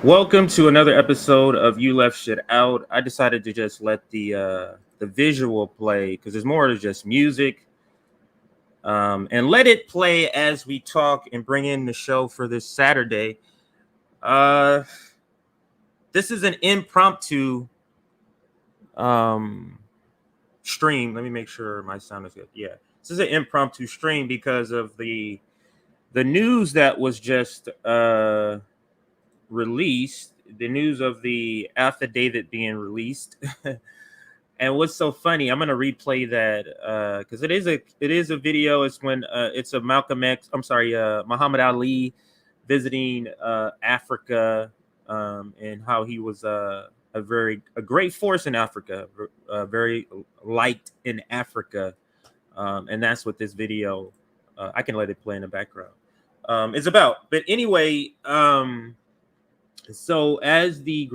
Welcome to another episode of You Left Shit Out. I decided to just let the visual play because there's more than just music, and let it play as we talk and bring in the show for this Saturday. Uh, this is an impromptu um, stream. Let me make sure my sound is good. Yeah, this is an impromptu stream because of the news that was just released. The news of the affidavit being released. And what's so funny, I'm gonna replay that because it is a video. It's when it's a Malcolm X. I'm sorry, Muhammad Ali visiting Africa, and how he was a great force in Africa, very liked in Africa, and that's what this video. I can let it play in the background. Is about. But anyway, so as the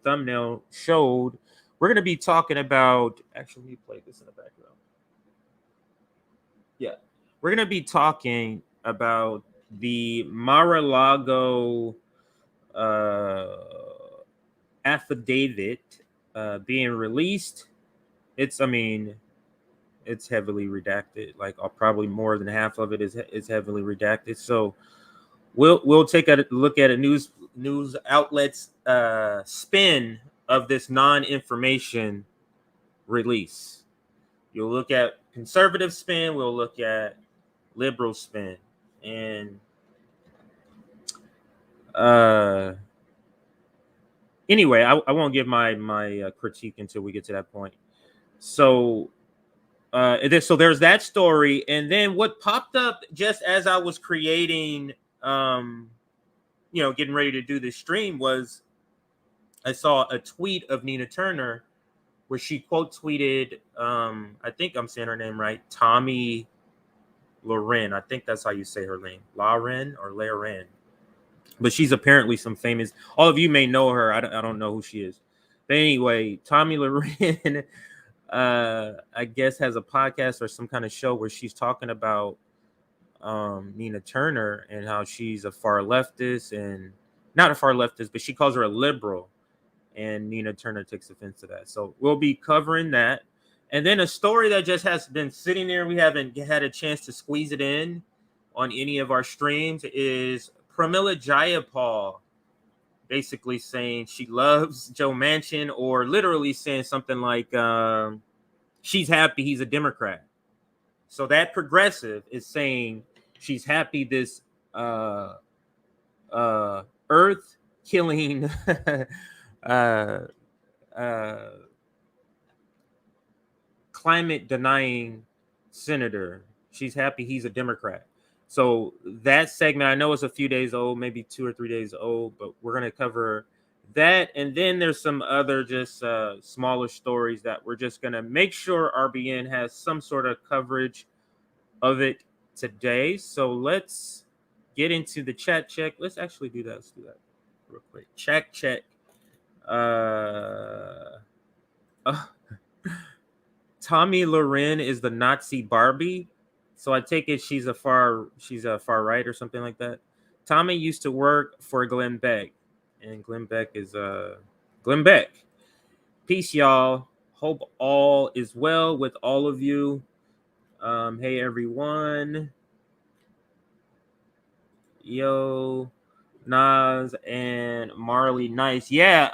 thumbnail showed, we're going to be talking about. Actually, let me play this in the background. Yeah, we're going to be talking about the Mar-a-Lago uh, affidavit being released. It's heavily redacted. Like probably more than half of it is heavily redacted. So we'll take a look at a news outlets spin of this non-information release. You'll look at conservative spin, we'll look at liberal spin, and anyway, I won't give my critique until we get to that point. So there's that story, and then what popped up just as I was creating getting ready to do this stream was I saw a tweet of Nina Turner where she quote tweeted, I think I'm saying her name right, Tomi Lahren. I think that's how you say her name, Lahren or Lahren. But she's apparently some famous. All of you may know her. I don't know who she is. But anyway, Tomi Lahren, I guess, has a podcast or some kind of show where she's talking about Nina Turner and how she's a far leftist, and not a far leftist, but she calls her a liberal. And Nina Turner takes offense to that. So we'll be covering that. And then a story that just has been sitting there, we haven't had a chance to squeeze it in on any of our streams, is Pramila Jayapal basically saying she loves Joe Manchin, or literally saying something like she's happy he's a Democrat. So that progressive is saying she's happy this earth killing climate denying senator. She's happy he's a Democrat. So that segment, I know it's a few days old, maybe 2 or 3 days old, but we're going to cover that. And then there's some other just smaller stories that we're just going to make sure RBN has some sort of coverage of it today. So let's get into the chat check. Let's actually do that. Let's do that real quick. Check. Tomi Lahren is the Nazi Barbie. So I take it she's a far right or something like that. Tommy used to work for Glenn Beck, and Glenn Beck is Glenn Beck. Peace, y'all. Hope all is well with all of you. Hey everyone. Yo, Nas and Marley, nice. Yeah.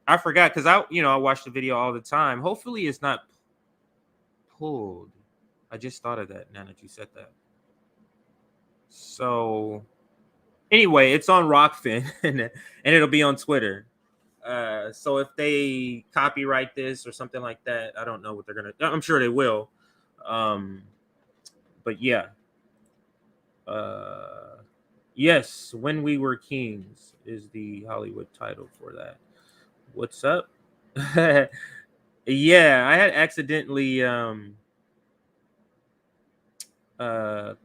I forgot because I watch the video all the time. Hopefully it's not pulled. I just thought of that now that you said that. So anyway, it's on Rockfin and it'll be on Twitter. So if they copyright this or something like that, I don't know what they're gonna. I'm sure they will. But yeah. Yes, When We Were Kings is the Hollywood title for that. What's up? Yeah, I had accidentally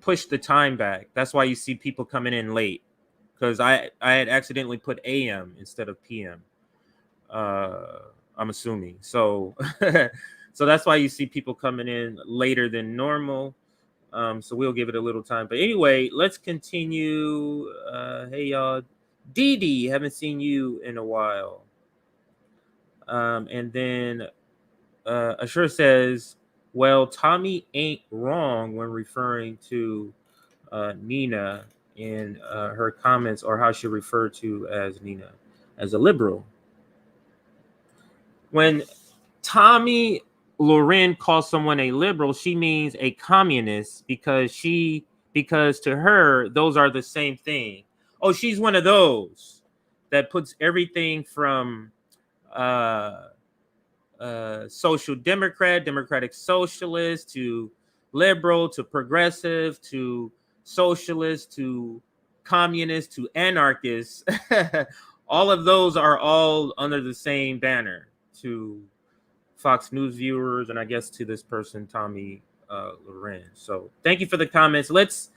pushed the time back. That's why you see people coming in late, because I had accidentally put AM instead of PM. I'm assuming so. So that's why you see people coming in later than normal. So we'll give it a little time. But anyway, let's continue. Hey y'all, Dee Dee, haven't seen you in a while. And then Ashur says, well, Tomi ain't wrong when referring to Nina in her comments, or how she referred to as Nina as a liberal. When Tomi Lahren calls someone a liberal, she means a communist because to her those are the same thing. Oh, she's one of those that puts everything from social democrat, democratic socialist, to liberal, to progressive, to socialist, to communist, to anarchist. All of those are all under the same banner to Fox News viewers, and I guess to this person, Tomi Lahren. So thank you for the comments. Let's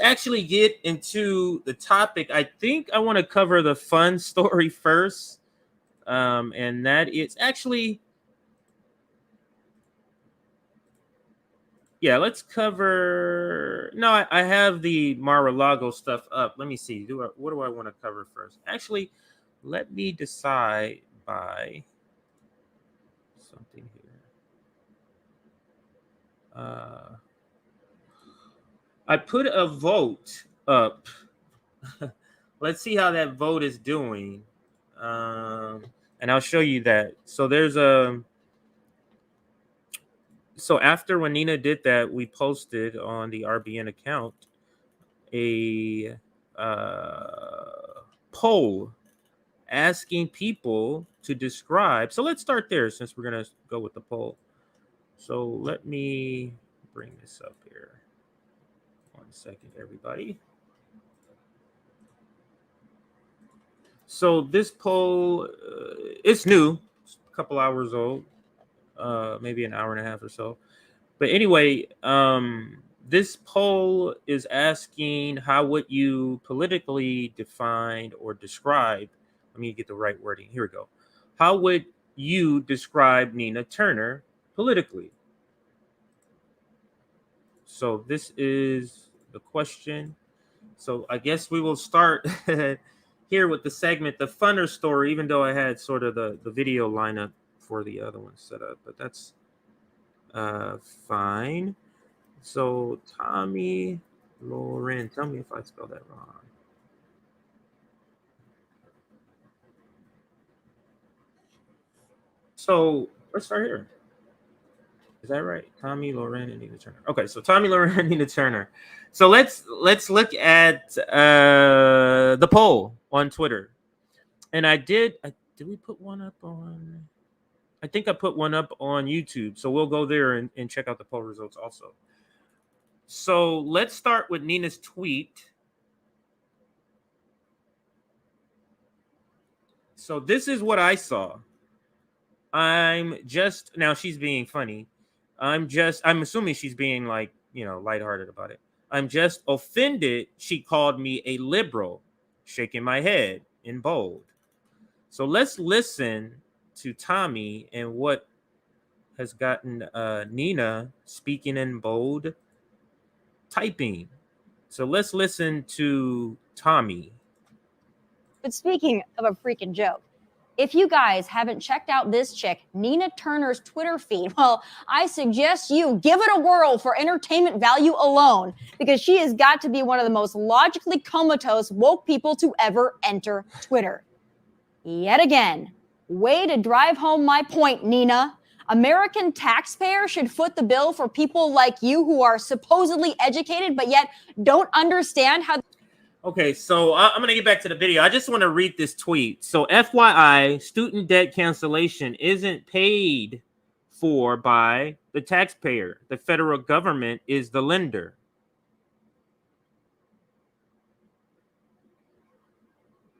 actually get into the topic. I think I want to cover the fun story first. And that is actually, yeah, let's cover. No, I have the Mar-a-Lago stuff up. Let me see. What do I want to cover first? Actually, let me decide by something here. I put a vote up. Let's see how that vote is doing. And I'll show you that. So there's so after when Nina did that, we posted on the RBN account a poll asking people to describe. So let's start there since we're going to go with the poll. So let me bring this up here. 1 second, everybody. So this poll, it's new, it's a couple hours old, maybe an hour and a half or so. But anyway, this poll is asking, how would you politically define or describe? Let me get the right wording. Here we go. How would you describe Nina Turner politically? So this is the question. So I guess we will start here with the segment, the funner story, even though I had sort of the video lineup for the other one set up, but that's fine. So Tomi Lahren, tell me if I spelled that wrong. So let's start here. Is that right? Tomi Lahren and Nina Turner. Okay, so Tomi Lahren and Nina Turner. So let's look at the poll on Twitter. And did we put one up on? I think I put one up on YouTube. So we'll go there and check out the poll results also. So let's start with Nina's tweet. So this is what I saw. Now she's being funny. I'm assuming she's being like, lighthearted about it. I'm just offended she called me a liberal, shaking my head in bold. So let's listen to Tomi and what has gotten Nina speaking in bold, typing. So let's listen to Tomi. But speaking of a freaking joke, if you guys haven't checked out this chick, Nina Turner's Twitter feed, well, I suggest you give it a whirl for entertainment value alone, because she has got to be one of the most logically comatose woke people to ever enter Twitter. Yet again, way to drive home my point, Nina. American taxpayers should foot the bill for people like you who are supposedly educated but yet don't understand how. Okay, so I'm going to get back to the video. I just want to read this tweet. So FYI, student debt cancellation isn't paid for by the taxpayer. The federal government is the lender.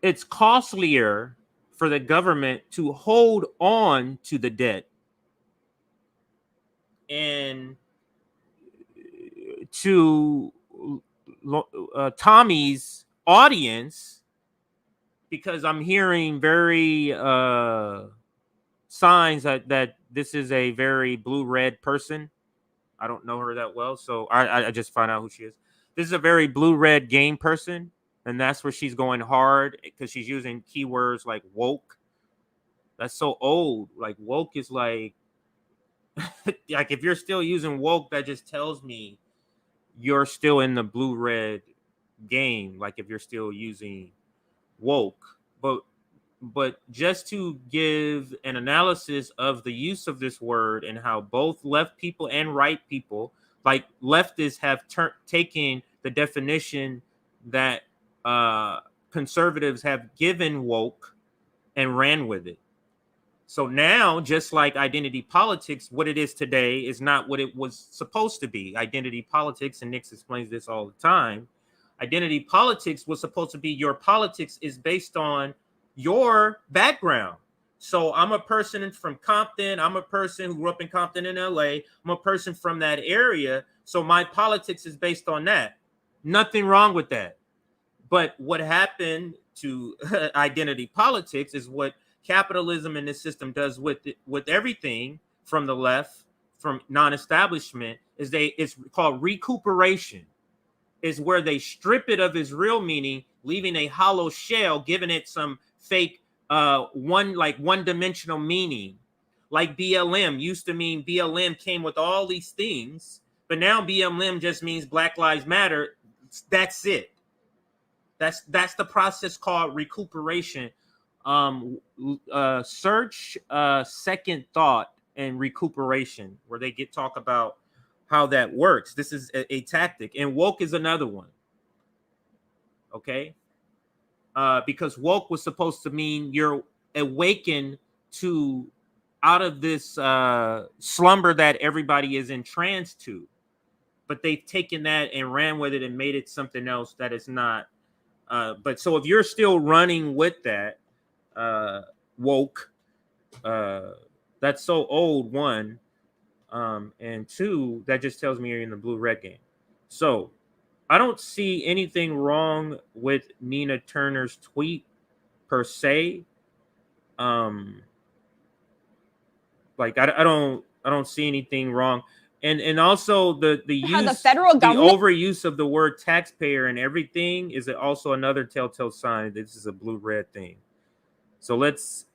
It's costlier for the government to hold on to the debt and to Tomi's audience, because I'm hearing very signs that this is a very blue-red person. I don't know her that well, so I just find out who she is. This is a very blue-red game person, and that's where she's going hard because she's using keywords like woke. That's so old. Like woke is like like if you're still using woke, that just tells me you're still in the blue-red game. Like if you're still using woke, but just to give an analysis of the use of this word and how both left people and right people, like leftists, have taken the definition that conservatives have given woke and ran with it. So now, just like identity politics, what it is today is not what it was supposed to be. Identity politics, and Nick explains this all the time. Identity politics was supposed to be your politics is based on your background. So I'm a person from Compton. I'm a person who grew up in Compton in LA. I'm a person from that area. So my politics is based on that. Nothing wrong with that. But what happened to identity politics is what capitalism in this system does with everything from the left, from non-establishment, is it's called recuperation. Is where they strip it of its real meaning, leaving a hollow shell, giving it some fake one-dimensional meaning. Like BLM used to mean, BLM came with all these things, but now BLM just means Black Lives Matter. That's it. That's the process called recuperation. Search second thought and recuperation, where they talk about how that works. This is a tactic, and woke is another one. Okay, because woke was supposed to mean you're awakened to out of this slumber that everybody is entranced to, but they've taken that and ran with it and made it something else that is not. But so if you're still running with that woke, that's so old, one. And two, that just tells me you're in the blue-red game. So I don't see anything wrong with Nina Turner's tweet per se. Like I don't see anything wrong. And also the use, the federal government, the overuse of the word taxpayer and everything is also another telltale sign that this is a blue-red thing. So let's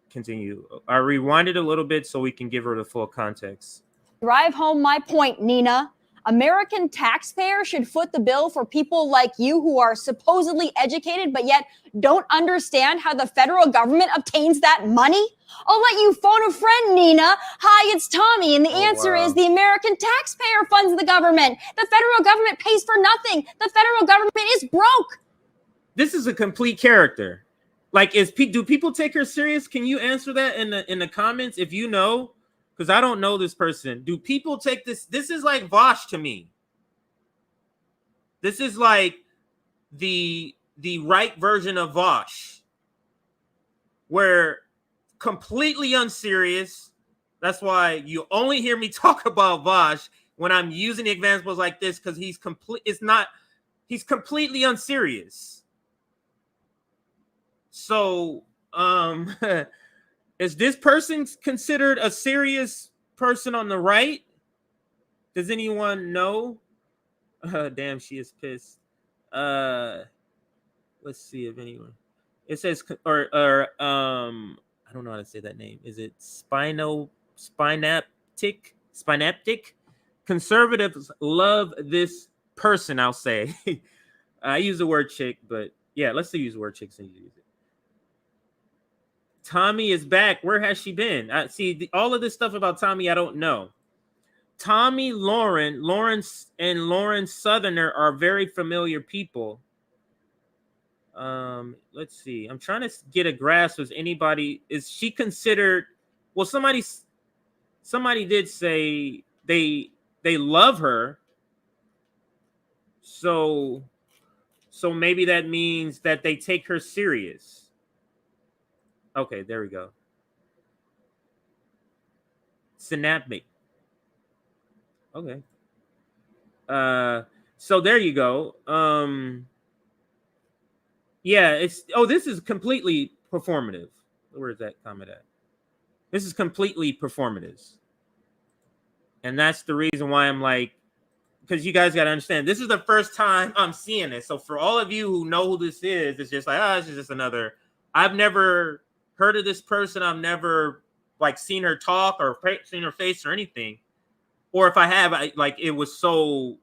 continue. I rewinded a little bit so we can give her the full context. Drive home my point, Nina. American taxpayers should foot the bill for people like you who are supposedly educated but yet don't understand how the federal government obtains that money? I'll let you phone a friend, Nina. Hi, it's Tommy, and the answer is the American taxpayer funds the government. The federal government pays for nothing. The federal government is broke. This is a complete character. Like, do people take her serious? Can you answer that in the comments if you know? Because I don't know this person. Do people take this? This is like Vosh to me. This is like the right version of Vosh, where completely unserious. That's why you only hear me talk about Vosh when I'm using examples like this, because he's completely unserious. So is this person considered a serious person on the right? Does anyone know? Damn, she is pissed. Let's see if anyone. It says or I don't know how to say that name. Is it spinaptic? Conservatives love this person, I'll say. I use the word chick, but yeah, let's use the word chick since you use it. Tomi is back. Where has she been? I see all of this stuff about Tomi. I don't know. Tomi Lahren, Lawrence and Lauren Southerner are very familiar people. Let's see. I'm trying to get a grasp of anybody. Is she considered? Well, somebody did say they love her. So maybe that means that they take her serious. Okay, there we go. Synaptic. Okay. So there you go. Yeah, this is completely performative. Where is that comment at? This is completely performative. And that's the reason why I'm like, because you guys got to understand, this is the first time I'm seeing this. So for all of you who know who this is, it's just like, oh, it's just another. I've never heard of this person. I've never like seen her talk or seen her face or anything. Or if I have, it was so,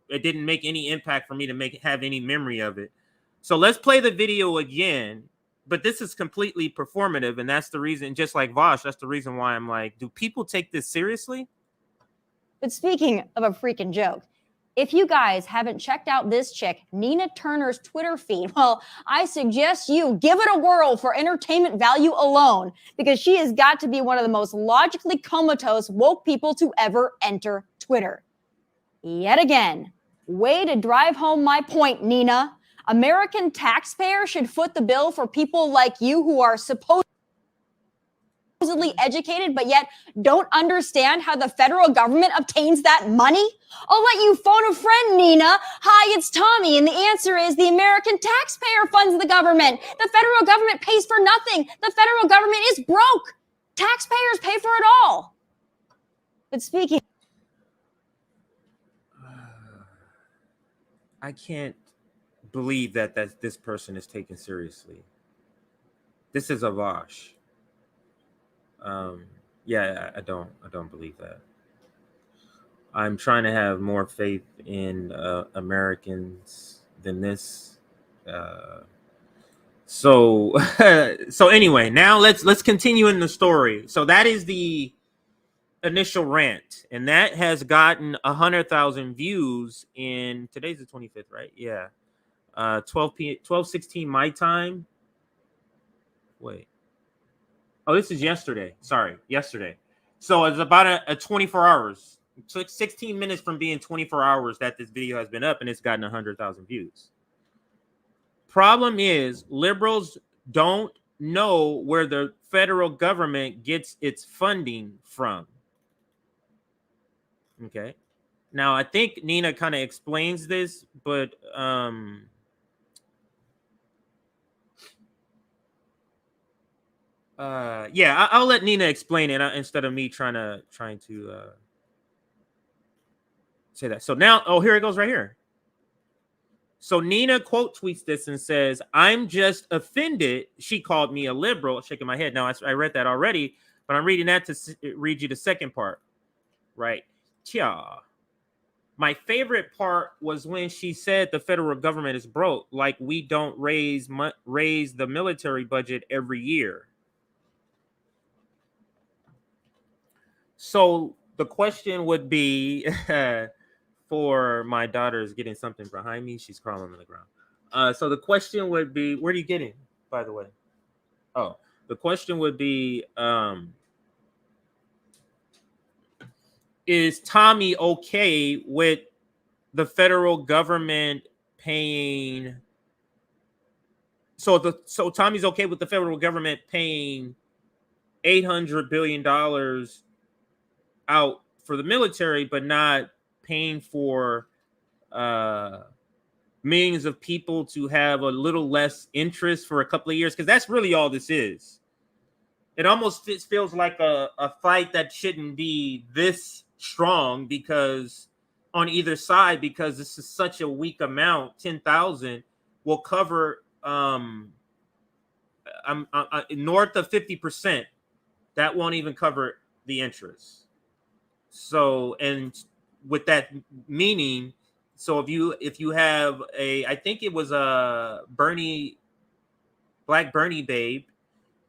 it didn't make any impact for me to have any memory of it. So let's play the video again. But this is completely performative, and that's the reason, just like Vosh, that's the reason why I'm like, do people take this seriously? But speaking of a freaking joke, if you guys haven't checked out this chick, Nina Turner's Twitter feed, well, I suggest you give it a whirl for entertainment value alone, because she has got to be one of the most logically comatose woke people to ever enter Twitter. Yet again, way to drive home my point, Nina. American taxpayers should foot the bill for people like you who are supposedly educated, but yet don't understand how the federal government obtains that money? I'll let you phone a friend, Nina. Hi, it's Tommy, and the answer is the American taxpayer funds the government. The federal government pays for nothing. The federal government is broke. Taxpayers pay for it all. But speaking... I can't believe that this person is taken seriously. This is a Vosh. Yeah, I don't believe that. I'm trying to have more faith in Americans than this. So anyway, now let's continue in the story. So that is the initial rant, and that has gotten 100,000 views in today's the 25th, right? Yeah. 12:16 my time. Wait. Oh, this is yesterday. Sorry, yesterday. So it's about a 24 hours. It took 16 minutes from being 24 hours that this video has been up, and it's gotten 100,000 views. Problem is, liberals don't know where the federal government gets its funding from. Okay. Now, I think Nina kind of explains this, but yeah, I'll let Nina explain it instead of me trying to say that. So now, oh, here it goes right here. So Nina quote tweets this and says, "I'm just offended she called me a liberal," shaking my head. Now, I read that already, but I'm reading that to read you the second part, right? Tja. My favorite part was when she said the federal government is broke, like we don't raise the military budget every year. So the question would be, for my daughter is getting something behind me. She's crawling on the ground. So the question would be, where are you getting, by the way? Oh, the question would be, is Tommy okay with the federal government paying? So Tommy's okay with the federal government paying $800 billion out for the military, but not paying for millions of people to have a little less interest for a couple of years, because that's really all this is. It almost feels like a fight that shouldn't be this strong, because on either side, because this is such a weak amount. 10,000 will cover north of 50%. That won't even cover the interest. So, and with that meaning, so if you have I think it was a Black Bernie babe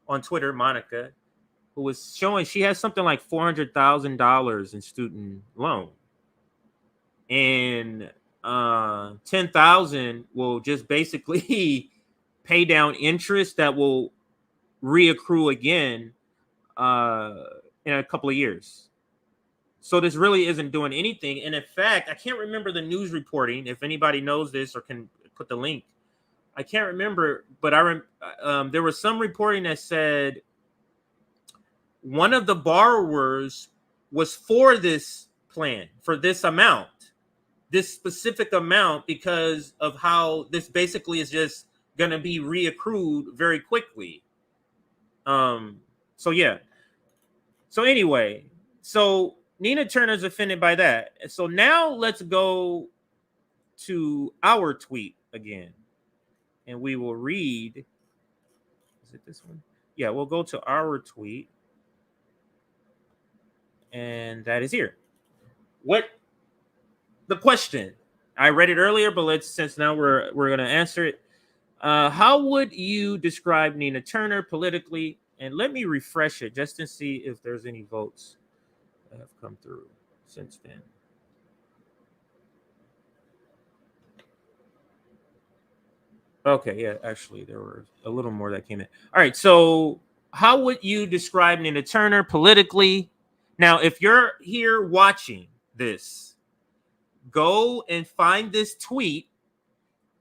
on Twitter, Monica, who was showing she has something like $400,000 in student loan, and 10,000 will just basically pay down interest that will reaccrue again in a couple of years. So this really isn't doing anything. And in fact, I can't remember the news reporting. If anybody knows this or can put the link, I can't remember. But there was some reporting that said one of the borrowers was for this plan, for this amount, this specific amount, because of how this basically is just going to be reaccrued very quickly. So yeah. So anyway, so Nina Turner's offended by that. So now let's go to our tweet again. And we will read. Is it this one? Yeah, we'll go to our tweet. And that is here. What the question? I read it earlier, but since now we're gonna answer it. How would you describe Nina Turner politically? And let me refresh it just to see if there's any votes that have come through since then. Okay, yeah, actually, there were a little more that came in. All right, so how would you describe Nina Turner politically? Now, if you're here watching this, go and find this tweet,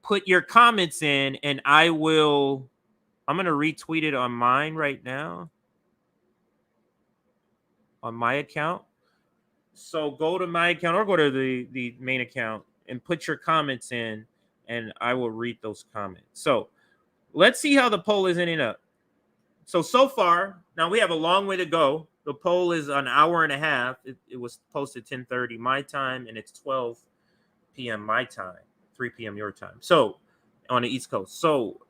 put your comments in, and I'm going to retweet it on mine right now, on my account. So go to my account or go to the main account and put your comments in, and I will read those comments. So let's see how the poll is ending up. So far, now we have a long way to go. The poll is an hour and a half. It was posted 10:30 my time, and it's 12 p.m. my time, 3 p.m. your time. So on the East Coast. So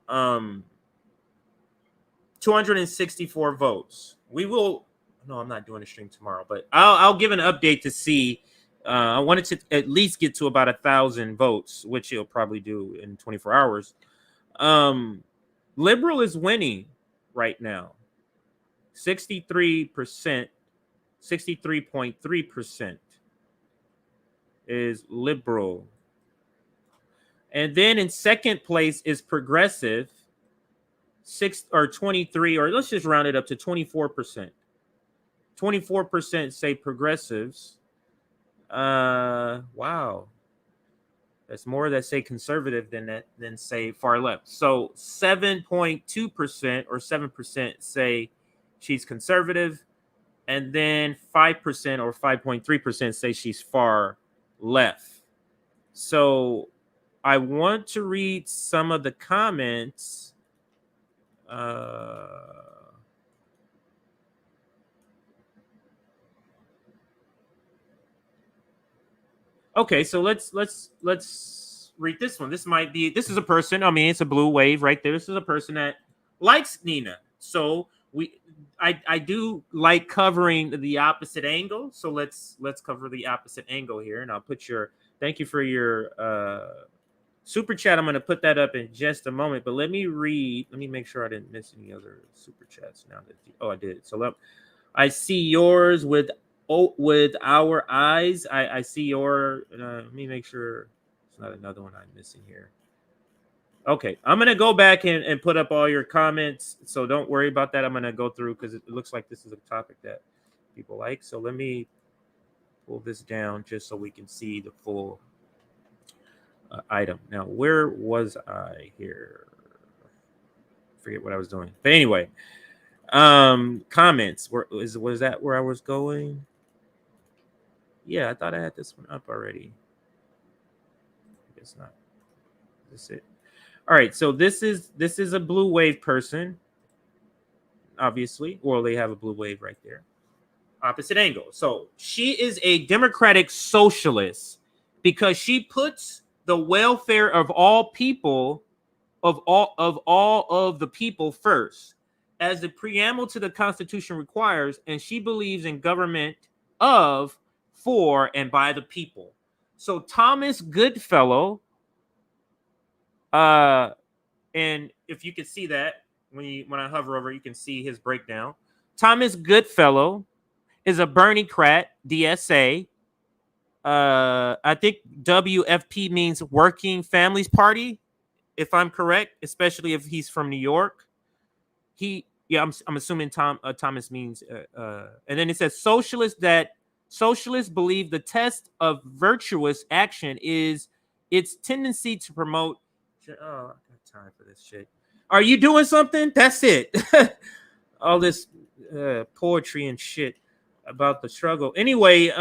264 votes. We will. No, I'm not doing a stream tomorrow, but I'll give an update to see. I wanted to at least get to about 1,000 votes, which he'll probably do in 24 hours. Liberal is winning right now. 63%, 63.3% is liberal. And then in second place is progressive, 23, or let's just round it up to 24%. 24% say progressives. Wow. That's more that say conservative than say far left. So 7.2% or 7% say she's conservative, and then 5% or 5.3% say she's far left. So I want to read some of the comments. Okay, so let's read this one. This is a person. I mean, it's a blue wave right there. This is a person that likes Nina. So I do like covering the opposite angle. So let's cover the opposite angle here, and I'll put thank you for your super chat. I'm going to put that up in just a moment, but let me make sure I didn't miss any other super chats now I did. So I see yours with our eyes. I see your let me make sure it's not another one I'm missing here. Okay, I'm going to go back and put up all your comments, so don't worry about that. I'm going to go through because it looks like this is a topic that people like. So let me pull this down just so we can see the full item. Now, where was I here? Forget what I was doing. But anyway, comments. Was that where I was going? Yeah, I thought I had this one up already. I guess not. Is this it? All right, so this is a blue wave person. Obviously, well, they have a blue wave right there. Opposite angle. So she is a democratic socialist because she puts the welfare of all people, of all of the people first, as the preamble to the Constitution requires, and she believes in government of, for, and by the people. So Thomas Goodfellow, and if you can see that when I hover over, you can see his breakdown. Thomas Goodfellow is a Bernie-crat, DSA. I think WFP means Working Families Party, if I'm correct, especially if he's from New York. I'm assuming Thomas means, and then it says socialists believe the test of virtuous action is its tendency to promote. Oh, I got time for this shit. Are you doing something? That's it. All this poetry and shit about the struggle. Anyway,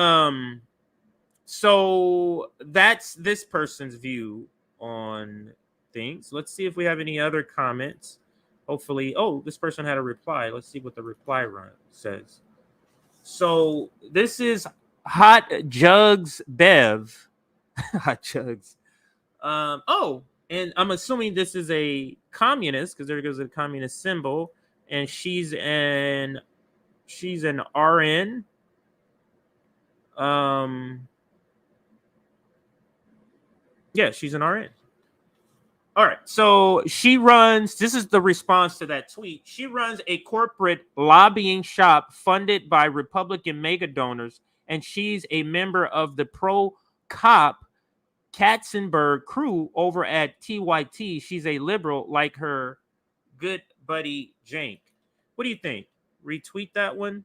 so that's this person's view on things. Let's see if we have any other comments. Hopefully, this person had a reply. Let's see what the reply says. So this is Hot Jugs Bev. Hot Jugs. Oh, and I'm assuming this is a communist because there goes a communist symbol, and she's an RN. Yeah, she's an RN. All right, so she runs. This is the response to that tweet. She runs a corporate lobbying shop funded by Republican mega donors, and she's a member of the pro-cop Katzenberg crew over at TYT. She's a liberal like her good buddy Jank. What do you think? Retweet that one.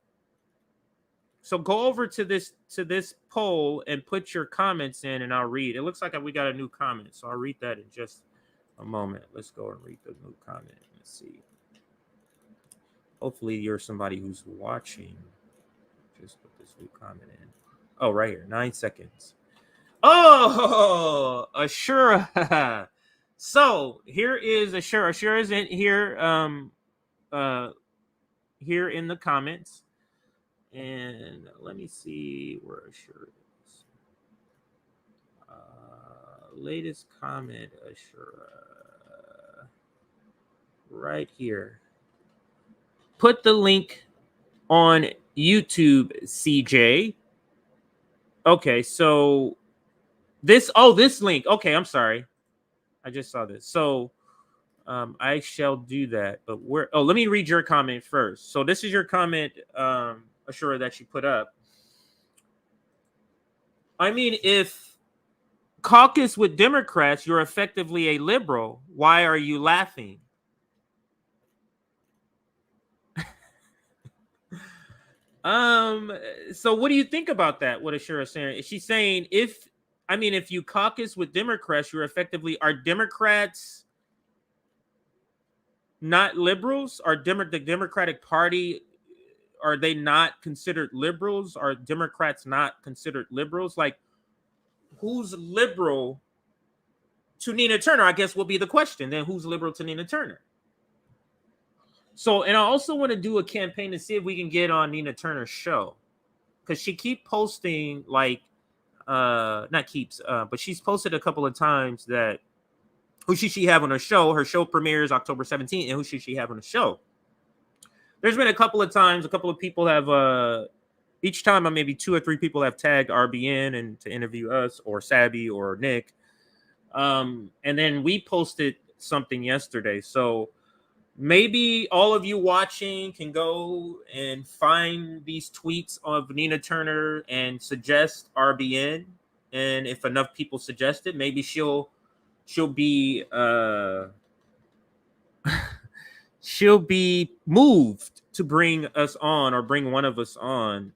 So go over to this poll and put your comments in, and I'll read. It looks like we got a new comment, so I'll read that in just a moment. Let's go and read the new comment. Let's see. Hopefully you're somebody who's watching. Just put this new comment in. Oh, right here. 9 seconds. Oh, Ashura. So here is Ashura. Ashura is in here. Here in the comments. And let me see where Ashura is. Latest comment, Ashura. Right here. Put the link on YouTube, CJ. Okay, so this link. Okay, I'm sorry. I just saw this. So I shall do that. But let me read your comment first. So this is your comment, Ashura, that you put up. I mean, if caucus with Democrats, you're effectively a liberal. Why are you laughing? So what do you think about that? What Ashura is saying? Is she saying if you caucus with Democrats, you're effectively, are Democrats not liberals? Are the Democratic Party, are they not considered liberals? Are Democrats not considered liberals? Like, who's liberal to Nina Turner? I guess will be the question. Then who's liberal to Nina Turner? So, and I also want to do a campaign to see if we can get on Nina Turner's show, because she keep posting but she's posted a couple of times that who should she have on her show? Her show premieres October 17th, and who should she have on the show? There's been a couple of times, a couple of people have each time maybe 2 or 3 people have tagged RBN and to interview us or Sabby or Nick. And then we posted something yesterday. So maybe all of you watching can go and find these tweets of Nina Turner and suggest RBN. And if enough people suggest it, maybe she'll be she'll be moved to bring us on, or bring one of us on.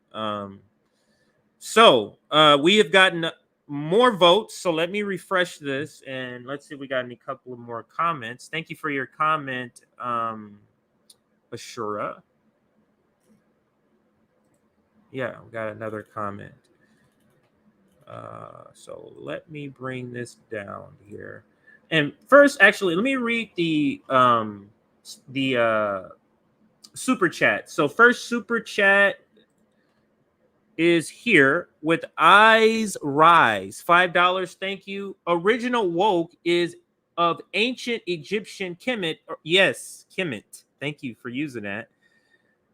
So we have gotten more votes. So let me refresh this and let's see if we got any couple of more comments. Thank you for your comment, Ashura. Yeah, we got another comment. So let me bring this down here. And first, actually, let me read the super chat. So first super chat is here with Eyes Rise, $5. Thank you. Original woke is of ancient Egyptian Kemet. Yes, Kemet. Thank you for using that.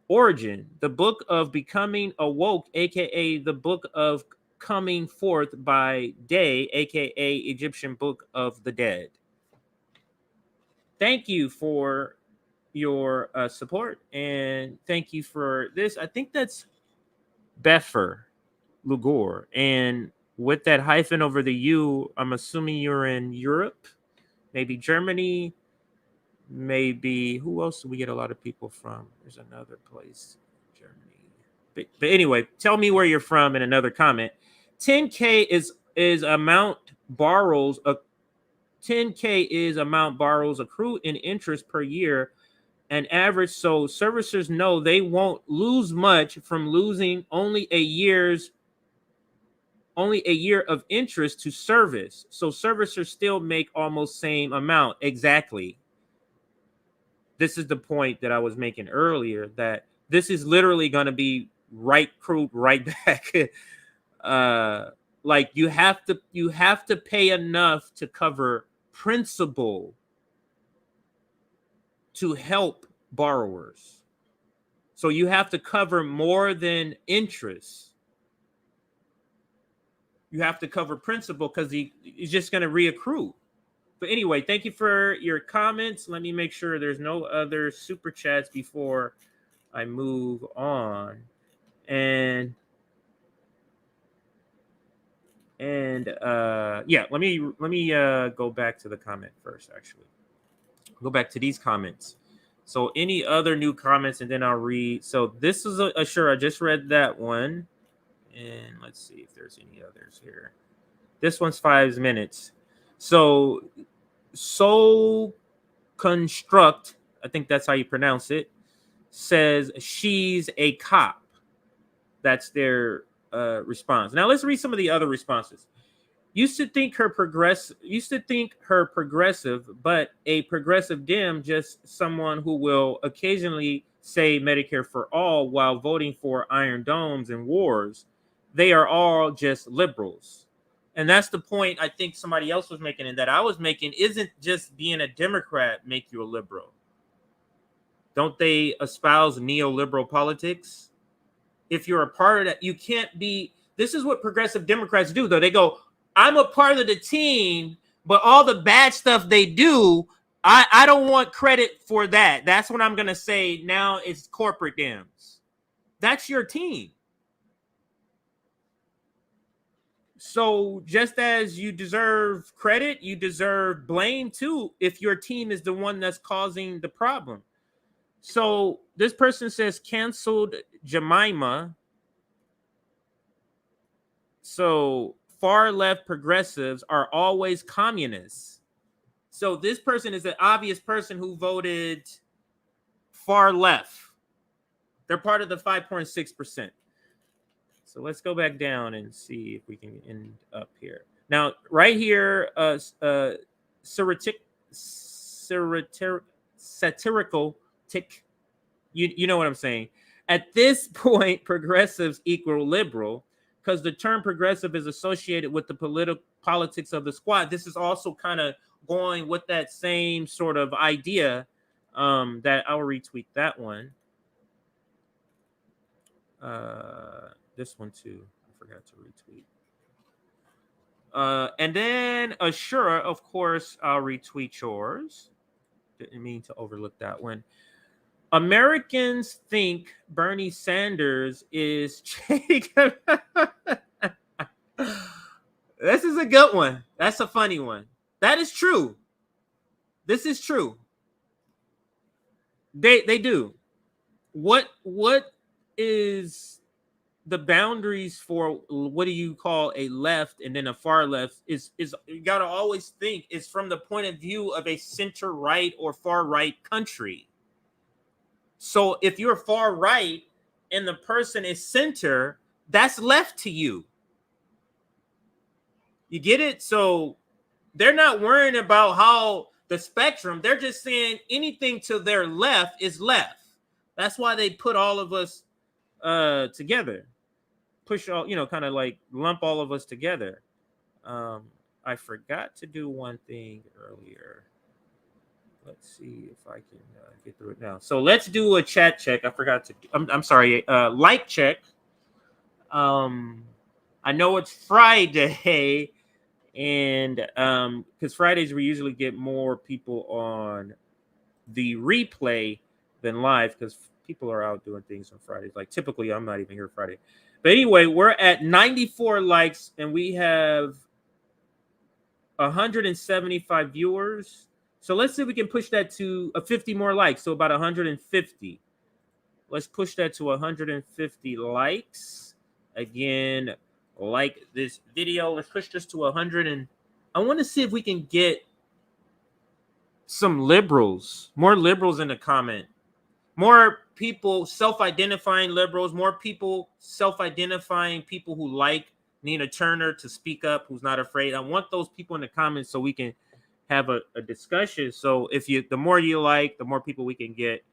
Origin, the book of becoming awoke, aka the book of coming forth by day, aka Egyptian book of the dead. Thank you for your support, and thank you for this. I think that's Beffer Lugor, and with that hyphen over the U, I'm assuming you're in Europe, maybe Germany, maybe who else do we get a lot of people from? There's another place, Germany. But anyway, tell me where you're from in another comment. 10K is amount borrows a 10K is amount borrows accrue in interest per year, an average. So servicers know they won't lose much from losing only a year of interest to service. So servicers still make almost same amount. Exactly. This is the point that I was making earlier, that this is literally going to be right back Like you have to pay enough to cover principal to help borrowers. So you have to cover more than interest. You have to cover principal because he's just going to reaccrue. But anyway, thank you for your comments. Let me make sure there's no other super chats before I move on. And yeah, let me go back to the comment first. Actually, go back to these comments. So any other new comments, and then I'll read. So this is a sure. I just read that one, and let's see if there's any others here. This one's 5 minutes. So Construct, I think that's how you pronounce it, says she's a cop. That's their response. Now let's read some of the other responses. Used to think her progressive, but a progressive Dem, just someone who will occasionally say Medicare for all while voting for Iron Domes and wars. They are all just liberals. And that's the point I think somebody else was making and that I was making. Isn't just being a Democrat make you a liberal? Don't they espouse neoliberal politics? If you're a part of that, you can't be. This is what progressive Democrats do, though. They go, I'm a part of the team, but all the bad stuff they do, I don't want credit for that. That's what I'm going to say. Now it's corporate Dems. That's your team. So just as you deserve credit, you deserve blame too if your team is the one that's causing the problem. So this person says canceled Jemima. So far left progressives are always communists. So this person is an obvious person who voted far left. They're part of the 5.6%. So let's go back down and see if we can end up here. Now, right here, satirical tick. You know what I'm saying. At this point, progressives equal liberal because the term progressive is associated with the politics of the squad. This is also kind of going with that same sort of idea that I'll retweet that one. This one too. I forgot to retweet. And then Ashura, of course, I'll retweet yours. Didn't mean to overlook that one. Americans think Bernie Sanders is This is a good one. That's a funny one. That is true. This is true. They do. What is the boundaries for what do you call a left and then a far left is you got to always think is from the point of view of a center right or far right country. So if you're far right and the person is center, that's left to you. You get it? So they're not worrying about how the spectrum, they're just saying anything to their left is left. That's why they put all of us together. Push all, kind of like lump all of us together. I forgot to do one thing earlier. Let's see if I can get through it now. So let's do a chat check. I forgot to. I'm sorry. Like check. I know it's Friday, and because Fridays we usually get more people on the replay than live because people are out doing things on Fridays. Like typically, I'm not even here Friday. But anyway, we're at 94 likes and we have 175 viewers. So let's see if we can push that to 50 more likes. So about 150. Let's push that to 150 likes. Again, like this video. Let's push this to 100. And I want to see if we can get some liberals, more liberals in the comment. More people self-identifying liberals, more people self-identifying people who like Nina Turner to speak up, who's not afraid. I want those people in the comments so we can have a discussion. So the more you like, the more people we can get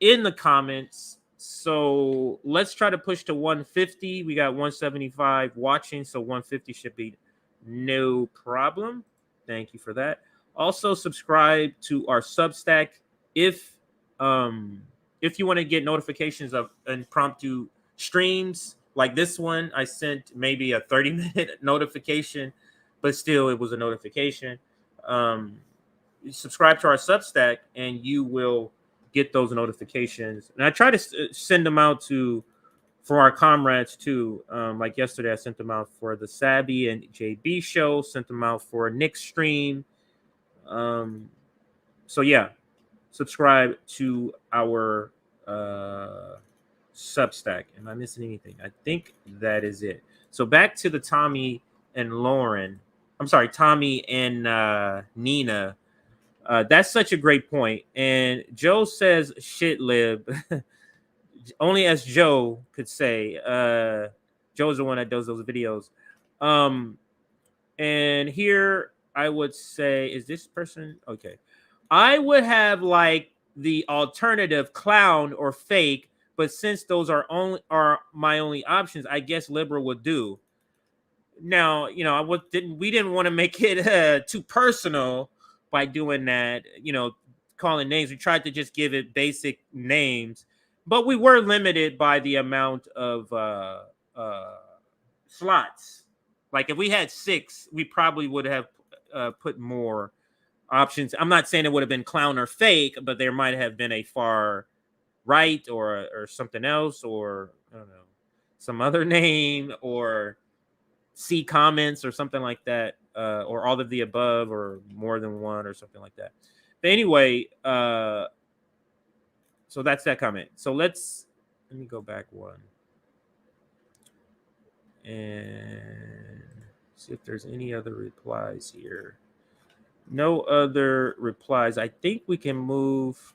in the comments So let's try to push to 150. We got 175 watching, so 150 should be no problem. Thank you for that. Also, subscribe to our Substack if you want to get notifications of impromptu streams like this one. I sent maybe a 30-minute notification, but still it was a notification. Subscribe to our Substack and you will get those notifications. And I try to send them out for our comrades too. Like yesterday, I sent them out for the Savvy and JB show, sent them out for Nick's stream. So yeah, subscribe to our Substack. Am I missing anything? I think that is it. So back to the Tomi and Lahren. I'm sorry, Tomi and Nina. That's such a great point. And Joe says shit lib. Only as Joe could say. Joe's the one that does those videos. And here I would say, is this person okay? I would have like the alternative clown or fake, but since those are my only options, I guess liberal would do. Now, you know, we didn't want to make it too personal by doing that, you know, calling names. We tried to just give it basic names, but we were limited by the amount of slots. Like if we had 6, we probably would have put more options. I'm not saying it would have been clown or fake, but there might have been a far right or something else, or I don't know, some other name, or see comments or something like that, or all of the above, or more than one, or something like that. But anyway, so that's that comment. So let me go back one and see if there's any other replies here. No other replies. I think we can move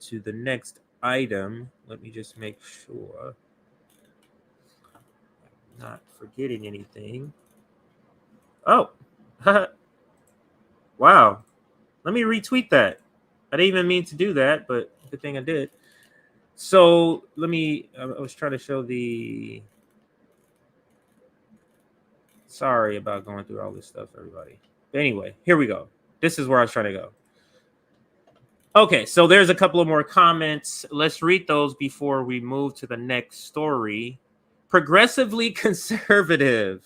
to the next item. Let me just make sure I'm not forgetting anything. Oh, wow. Let me retweet that. I didn't even mean to do that, but good thing I did. So I was trying to show the, sorry about going through all this stuff, everybody. But anyway, here we go. This is where I was trying to go. Okay, so there's a couple of more comments. Let's read those before we move to the next story. Progressively conservative.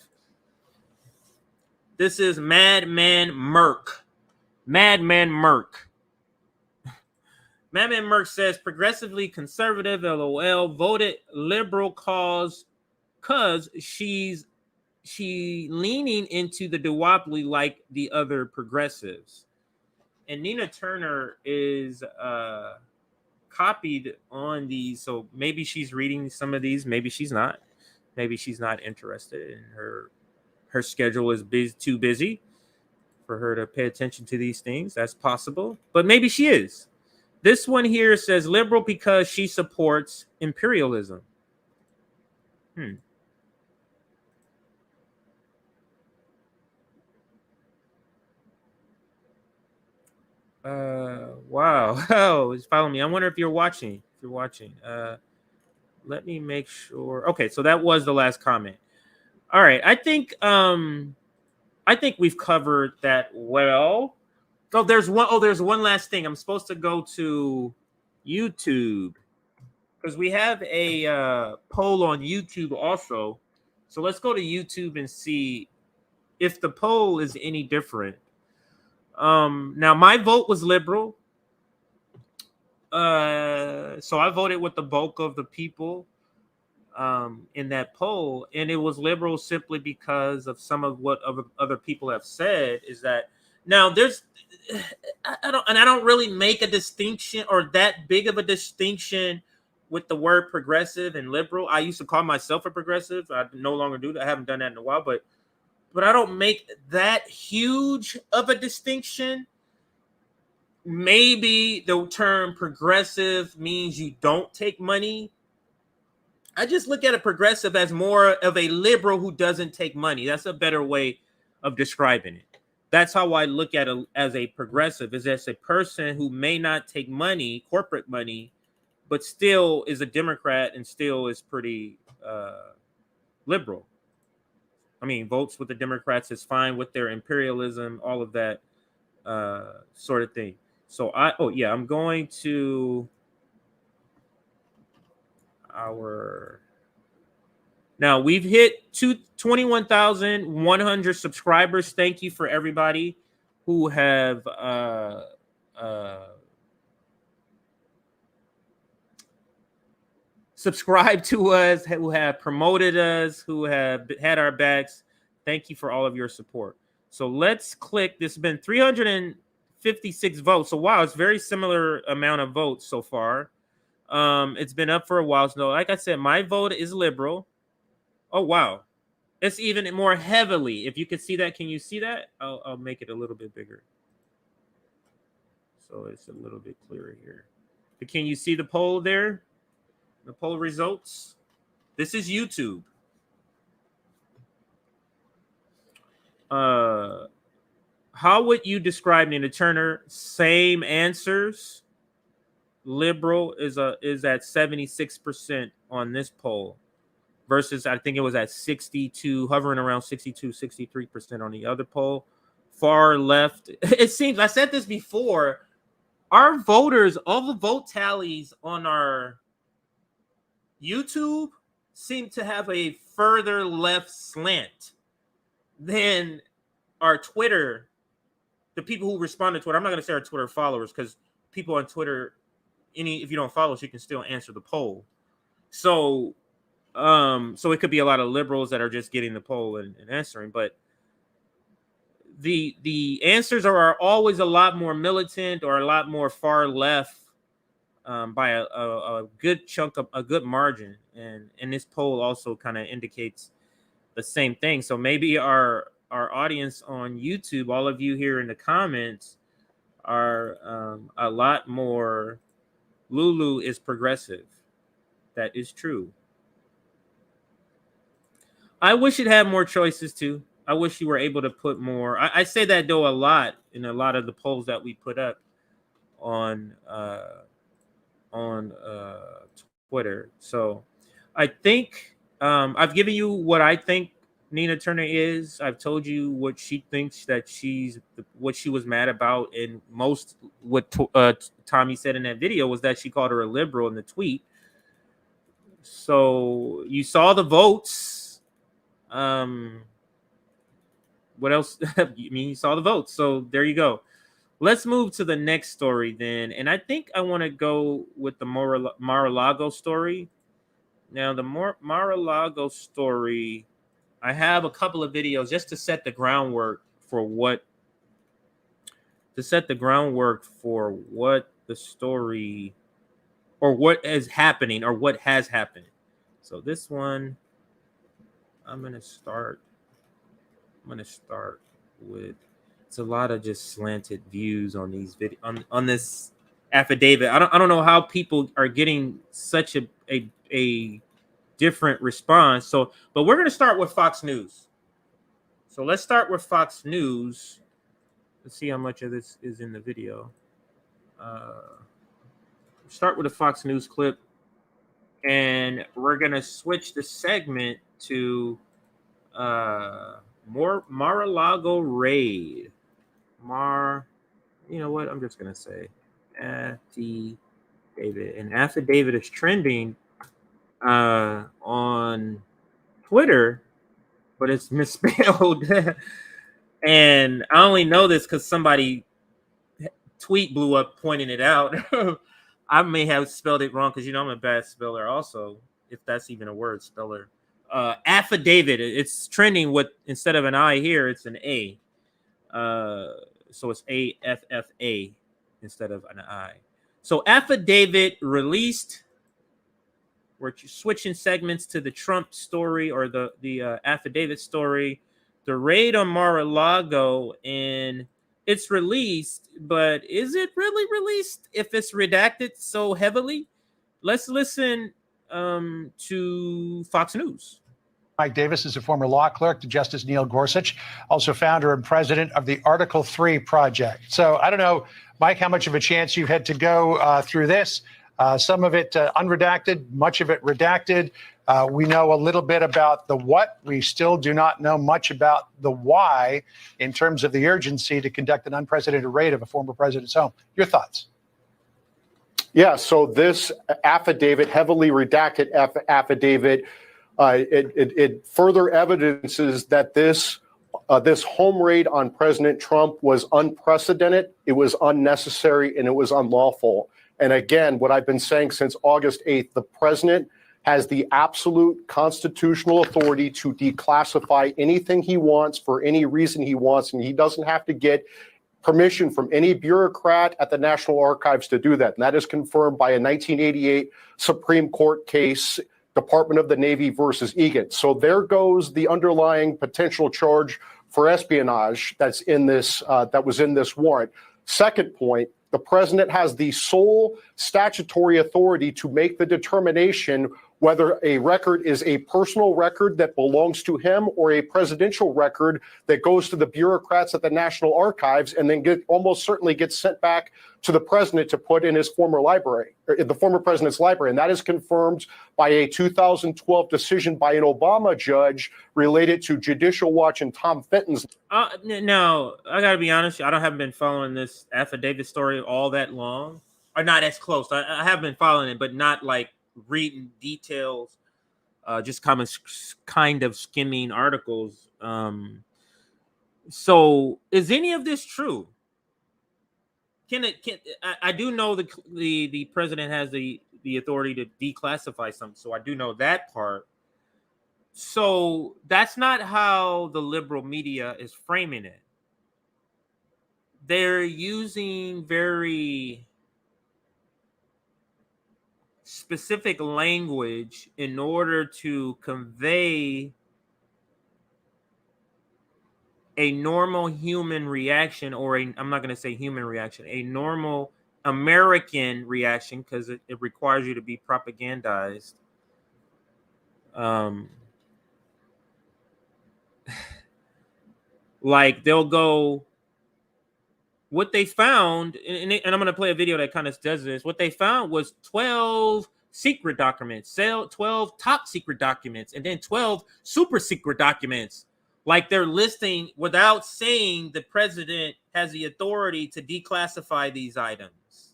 This is Madman Merc. Madman Merc. Madman Merc says progressively conservative, LOL, voted liberal cause she leaning into the duopoly like the other progressives. And Nina Turner is copied on these, so maybe she's reading some of these, maybe she's not. Maybe she's not interested in her schedule is too busy for her to pay attention to these things. That's possible, but maybe she is. This one here says liberal because she supports imperialism. Wow. Oh, it's following me. I wonder if you're watching. Let me make sure. Okay, so that was the last comment. All right. I think we've covered that well. Oh, there's one last thing. I'm supposed to go to YouTube because we have a poll on YouTube also. So let's go to YouTube and see if the poll is any different. Now my vote was liberal. So I voted with the bulk of the people in that poll, and it was liberal simply because of some of what other people have said. Is that now there's I don't really make a distinction or that big of a distinction with the word progressive and liberal. I used to call myself a progressive. I no longer do that. I haven't done that in a while, but I don't make that huge of a distinction. Maybe the term progressive means you don't take money. I just look at a progressive as more of a liberal who doesn't take money. That's a better way of describing it. That's how I look at it as a progressive, is as a person who may not take money, corporate money, but still is a Democrat and still is pretty liberal. I mean, votes with the Democrats, is fine with their imperialism, all of that sort of thing. So I'm going to now we've hit 21,100 subscribers. Thank you for everybody who have subscribed to us, who have promoted us, who have had our backs. Thank you for all of your support. So let's click. This has been 356 votes. So wow, it's very similar amount of votes so far. It's been up for a while. So like I said, my vote is liberal. Oh wow, it's even more heavily. If you can see that, can you see that? I'll make it a little bit bigger, so it's a little bit clearer here. But can you see the poll there? The poll results. This is YouTube. How would you describe Nina Turner? Same answers. Liberal is at 76% on this poll versus I think it was at 62, hovering around 62, 63% on the other poll. Far left. It seems, I said this before, our voters, all the vote tallies on our YouTube seem to have a further left slant than our Twitter. The people who respond to Twitter, I'm not going to say our Twitter followers, because people on Twitter, if you don't follow us, you can still answer the poll. So it could be a lot of liberals that are just getting the poll and answering, but the answers are always a lot more militant or a lot more far left by a good chunk of a good margin, and this poll also kind of indicates the same thing. So maybe our audience on YouTube, all of you here in the comments, are a lot more Lulu is progressive. That is true. I wish it had more choices too. I wish you were able to put more. I say that though a lot in a lot of the polls that we put up on Twitter. So I think I've given you what I think Nina Turner is. I've told you what she thinks that what she was mad about, and most what Tomi said in that video was that she called her a liberal in the tweet. So you saw the votes. What else? You saw the votes. So there you go. Let's move to the next story then. And I think I want to go with the Mar-a-Lago story. Now, the Mar-a-Lago story, I have a couple of videos just to set the groundwork for what the story, or what is happening, or what has happened. So this one, I'm going to start with, it's a lot of just slanted views on these videos on this affidavit. I don't know how people are getting such a different response. So, but we're going to start with Fox News. So let's start with Fox News. Let's see how much of this is in the video. Start with a Fox News clip, and we're going to switch the segment to more Mar-a-Lago raid. You know what? I'm just going to say affidavit. And affidavit is trending on Twitter, but it's misspelled. And I only know this because somebody tweet blew up pointing it out. I may have spelled it wrong because, I'm a bad speller also, if that's even a word, speller. Affidavit, it's trending with, instead of an I here, it's an A. So it's AFFA instead of an I. So affidavit released. We're switching segments to the Trump story, or the affidavit story. The raid on Mar-a-Lago, and it's released, but is it really released if it's redacted so heavily? Let's listen to Fox News. Mike Davis is a former law clerk to Justice Neil Gorsuch, also founder and president of the Article 3 Project. So I don't know, Mike, how much of a chance you've had to go through this. Some of it unredacted, much of it redacted. We know a little bit about the what. We still do not know much about the why in terms of the urgency to conduct an unprecedented raid of a former president's home. Your thoughts? Yeah, so this affidavit, heavily redacted affidavit, it further evidences that this home raid on President Trump was unprecedented, it was unnecessary, and it was unlawful. And again, what I've been saying since August 8th, the president has the absolute constitutional authority to declassify anything he wants for any reason he wants, and he doesn't have to get permission from any bureaucrat at the National Archives to do that. And that is confirmed by a 1988 Supreme Court case, Department of the Navy versus Egan. So there goes the underlying potential charge for espionage that's in this, that was in this warrant. Second point, the president has the sole statutory authority to make the determination whether a record is a personal record that belongs to him or a presidential record that goes to the bureaucrats at the National Archives and then almost certainly gets sent back to the president to put in his former library, or in the former president's library. And that is confirmed by a 2012 decision by an Obama judge related to Judicial Watch and Tom Fenton's. Now, I got to be honest, I haven't been following this affidavit story all that long, or not as close. I have been following it, but not like reading details, just kind of skimming articles. So is any of this true? I do know the president has the authority to declassify something, so I do know that part. So that's not how the liberal media is framing it. They're using very specific language in order to convey a normal human reaction, or I'm not going to say human reaction, a normal American reaction, because it requires you to be propagandized. Like they'll go, what they found, and I'm going to play a video that kind of does this. What they found was 12 secret documents, 12 top secret documents, and then 12 super secret documents. Like they're listing without saying the president has the authority to declassify these items.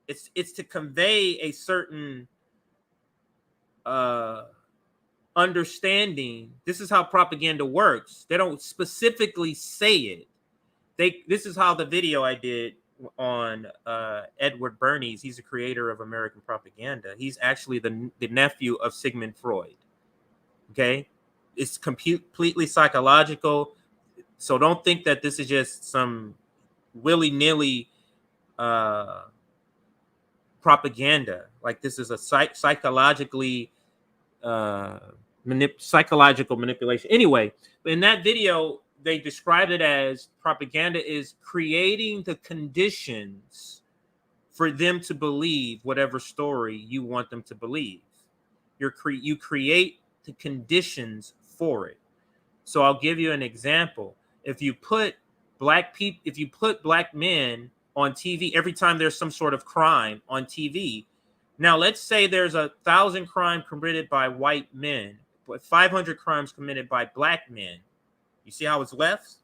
It's to convey a certain understanding. This is how propaganda works. They don't specifically say it. This is how the video I did on Edward Bernays. He's a creator of American propaganda. He's actually the nephew of Sigmund Freud. Okay, it's completely psychological. So don't think that this is just some willy-nilly propaganda. Like this is a psychological manipulation. Anyway, in that video, they described it as propaganda is creating the conditions for them to believe whatever story you want them to believe. You create the conditions for it. So I'll give you an example. If you put black men on TV every time there's some sort of crime on TV. Now let's say there's 1,000 crimes committed by white men, but 500 crimes committed by black men. You see how it's left?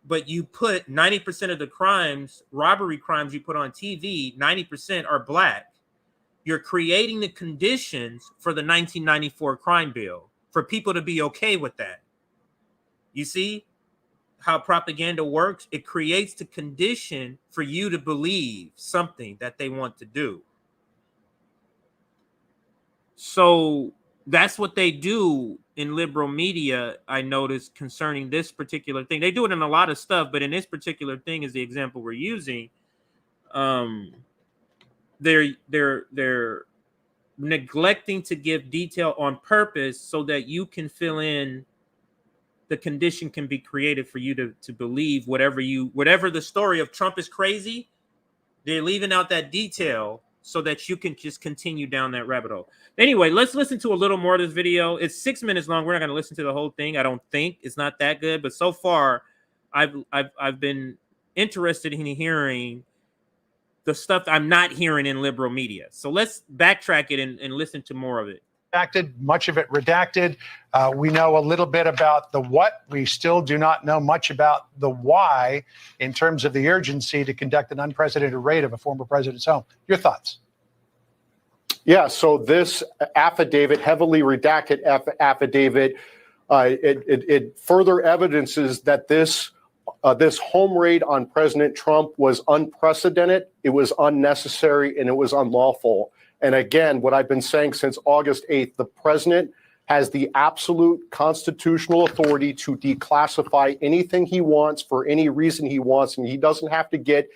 But you put 90% of the crimes, robbery crimes you put on TV, 90% are black. You're creating the conditions for the 1994 crime bill for people to be okay with that. You see how propaganda works? It creates the condition for you to believe something that they want to do. So that's what they do in liberal media, I noticed, concerning this particular thing. They do it in a lot of stuff, but in this particular thing is the example we're using. They're neglecting to give detail on purpose so that you can fill in the condition can be created for you to believe whatever the story of Trump is crazy. They're leaving out that detail so that you can just continue down that rabbit hole. Anyway, let's listen to a little more of this video. It's 6 minutes long. We're not going to listen to the whole thing. I don't think it's not that good, but so far I've been interested in hearing the stuff I'm not hearing in liberal media. So let's backtrack it and listen to more of it. Much of it redacted. We know a little bit about the what. We still do not know much about the why in terms of the urgency to conduct an unprecedented raid of a former president's home. Your thoughts? Yeah, so this affidavit, heavily redacted affidavit, it further evidences that this home raid on President Trump was unprecedented, it was unnecessary, and it was unlawful. And again, what I've been saying since August 8th, the president has the absolute constitutional authority to declassify anything he wants for any reason he wants, and he doesn't have to get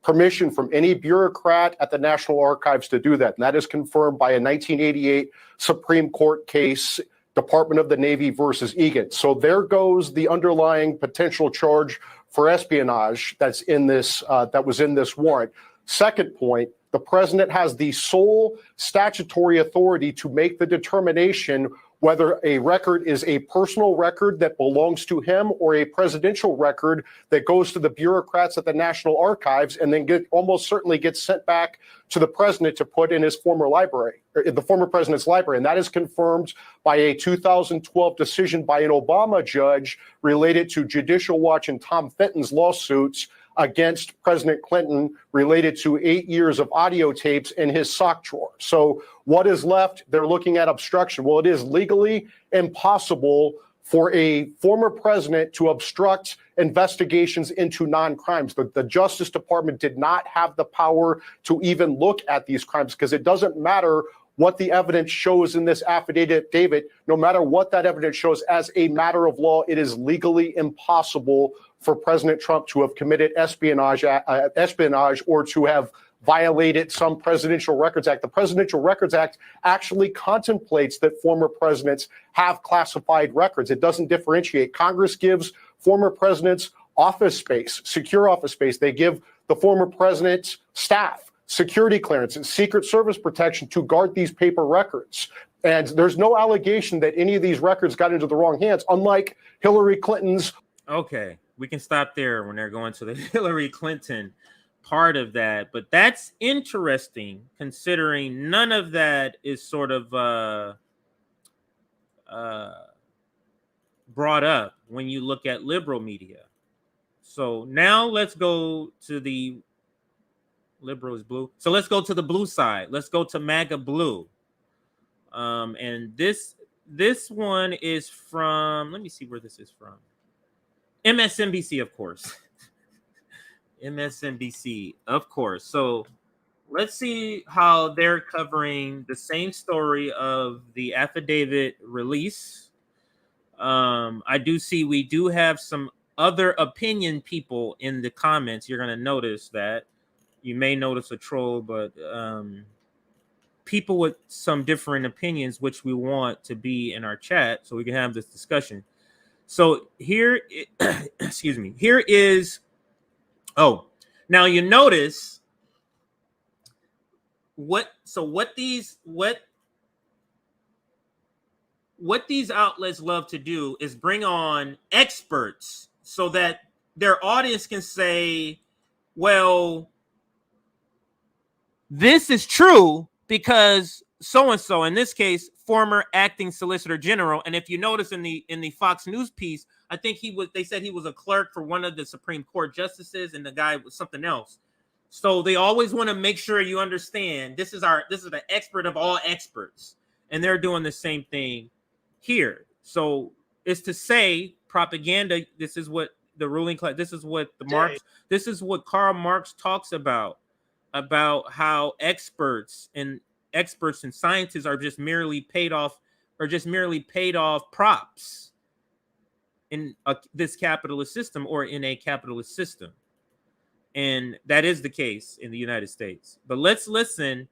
permission from any bureaucrat at the National Archives to do that. And that is confirmed by a 1988 Supreme Court case, Department of the Navy versus Egan. So there goes the underlying potential charge for espionage that's in this, that was in this warrant. Second point, the president has the sole statutory authority to make the determination whether a record is a personal record that belongs to him or a presidential record that goes to the bureaucrats at the National Archives and then almost certainly gets sent back to the president to put in his former library, or the former president's library. And that is confirmed by a 2012 decision by an Obama judge related to Judicial Watch and Tom Fenton's lawsuits against President Clinton related to 8 years of audio tapes in his sock drawer. So what is left? They're looking at obstruction. Well, it is legally impossible for a former president to obstruct investigations into non-crimes. The Justice Department did not have the power to even look at these crimes because it doesn't matter what the evidence shows in this affidavit, David, no matter what that evidence shows, as a matter of law, it is legally impossible for President Trump to have committed espionage or to have violated some Presidential Records Act. The Presidential Records Act actually contemplates that former presidents have classified records. It doesn't differentiate. Congress gives former presidents office space, secure office space. They give the former president's staff security clearance and Secret Service protection to guard these paper records. And there's no allegation that any of these records got into the wrong hands, unlike Hillary Clinton's. Okay, we can stop there when they're going to the Hillary Clinton part of that. But that's interesting, considering none of that is sort of brought up when you look at liberal media. So now let's go to the liberal is blue. So let's go to the blue side. Let's go to MAGA Blue. And this one is from, let me see where this is from. MSNBC, of course. MSNBC, of course. So let's see how they're covering the same story of the affidavit release. I do see we do have some other opinion people in the comments. You're going to notice that. You may notice a troll, but people with some different opinions, which we want to be in our chat so we can have this discussion. So here, excuse me, here is, oh, now you notice what these outlets love to do is bring on experts so that their audience can say, well, this is true because so-and-so, in this case, former acting solicitor general. And if you notice in the Fox News piece, I think they said he was a clerk for one of the Supreme Court justices, and the guy was something else. So they always want to make sure you understand this is the expert of all experts. And they're doing the same thing here. So it's to say propaganda, this is what the ruling class, this is what Karl Marx talks about how experts and scientists are just merely paid off props in this capitalist system or in a capitalist system. And that is the case in the United States. But let's listen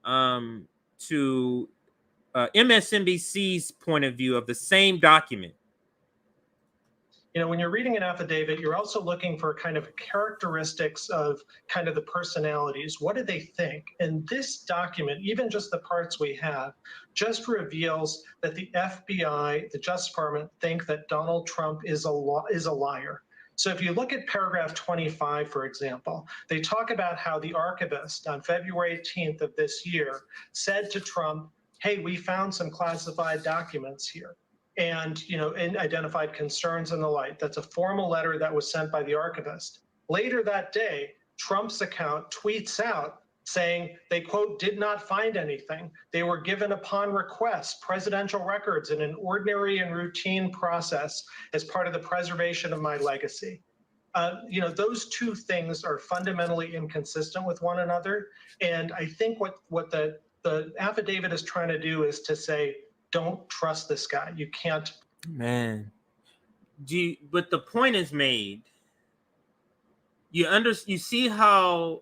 to MSNBC's point of view of the same document. You know, when you're reading an affidavit, you're also looking for kind of characteristics of kind of the personalities. What do they think? And this document, even just the parts we have, just reveals that the FBI, the Justice Department, think that Donald Trump is a liar. So if you look at paragraph 25, for example, they talk about how the archivist on February 18th of this year said to Trump, hey, we found some classified documents here and, and identified concerns and the like. That's a formal letter that was sent by the archivist. Later that day, Trump's account tweets out saying they, quote, did not find anything. They were given upon request presidential records in an ordinary and routine process as part of the preservation of my legacy. Those two things are fundamentally inconsistent with one another. And I think what the affidavit is trying to do is to say, don't trust this guy. You can't. Man. But the point is made. You see how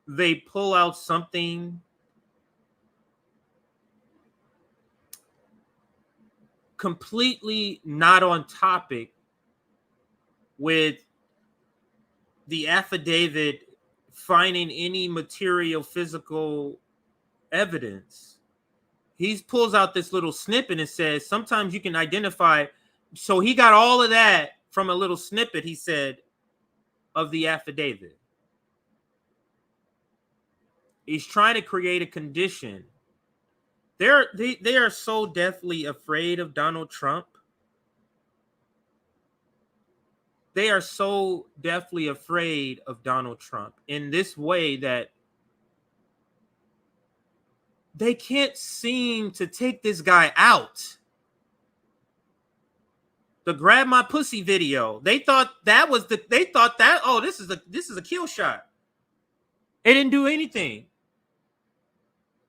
they pull out something completely not on topic with the affidavit finding any material physical evidence. He pulls out this little snippet and says sometimes you can identify. So he got all of that from a little snippet, he said, of the affidavit. He's trying to create a condition. They are so deathly afraid of Donald Trump. They are so deathly afraid of Donald Trump in this way that they can't seem to take this guy out. The grab my pussy video. They thought that, oh, this is a kill shot. It didn't do anything.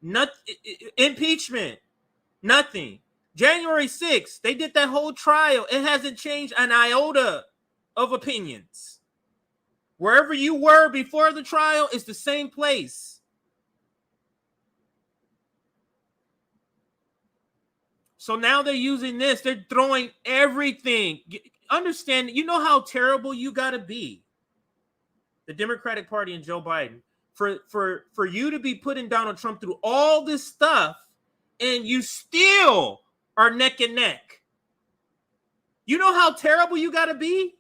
Nothing. Impeachment. Nothing. January 6th, they did that whole trial. It hasn't changed an iota of opinions. Wherever you were before the trial is the same place. So now they're using this. They're throwing everything. Understand, you know how terrible you got to be, the Democratic Party and Joe Biden, for you to be putting Donald Trump through all this stuff and you still are neck and neck. You know how terrible you got to be?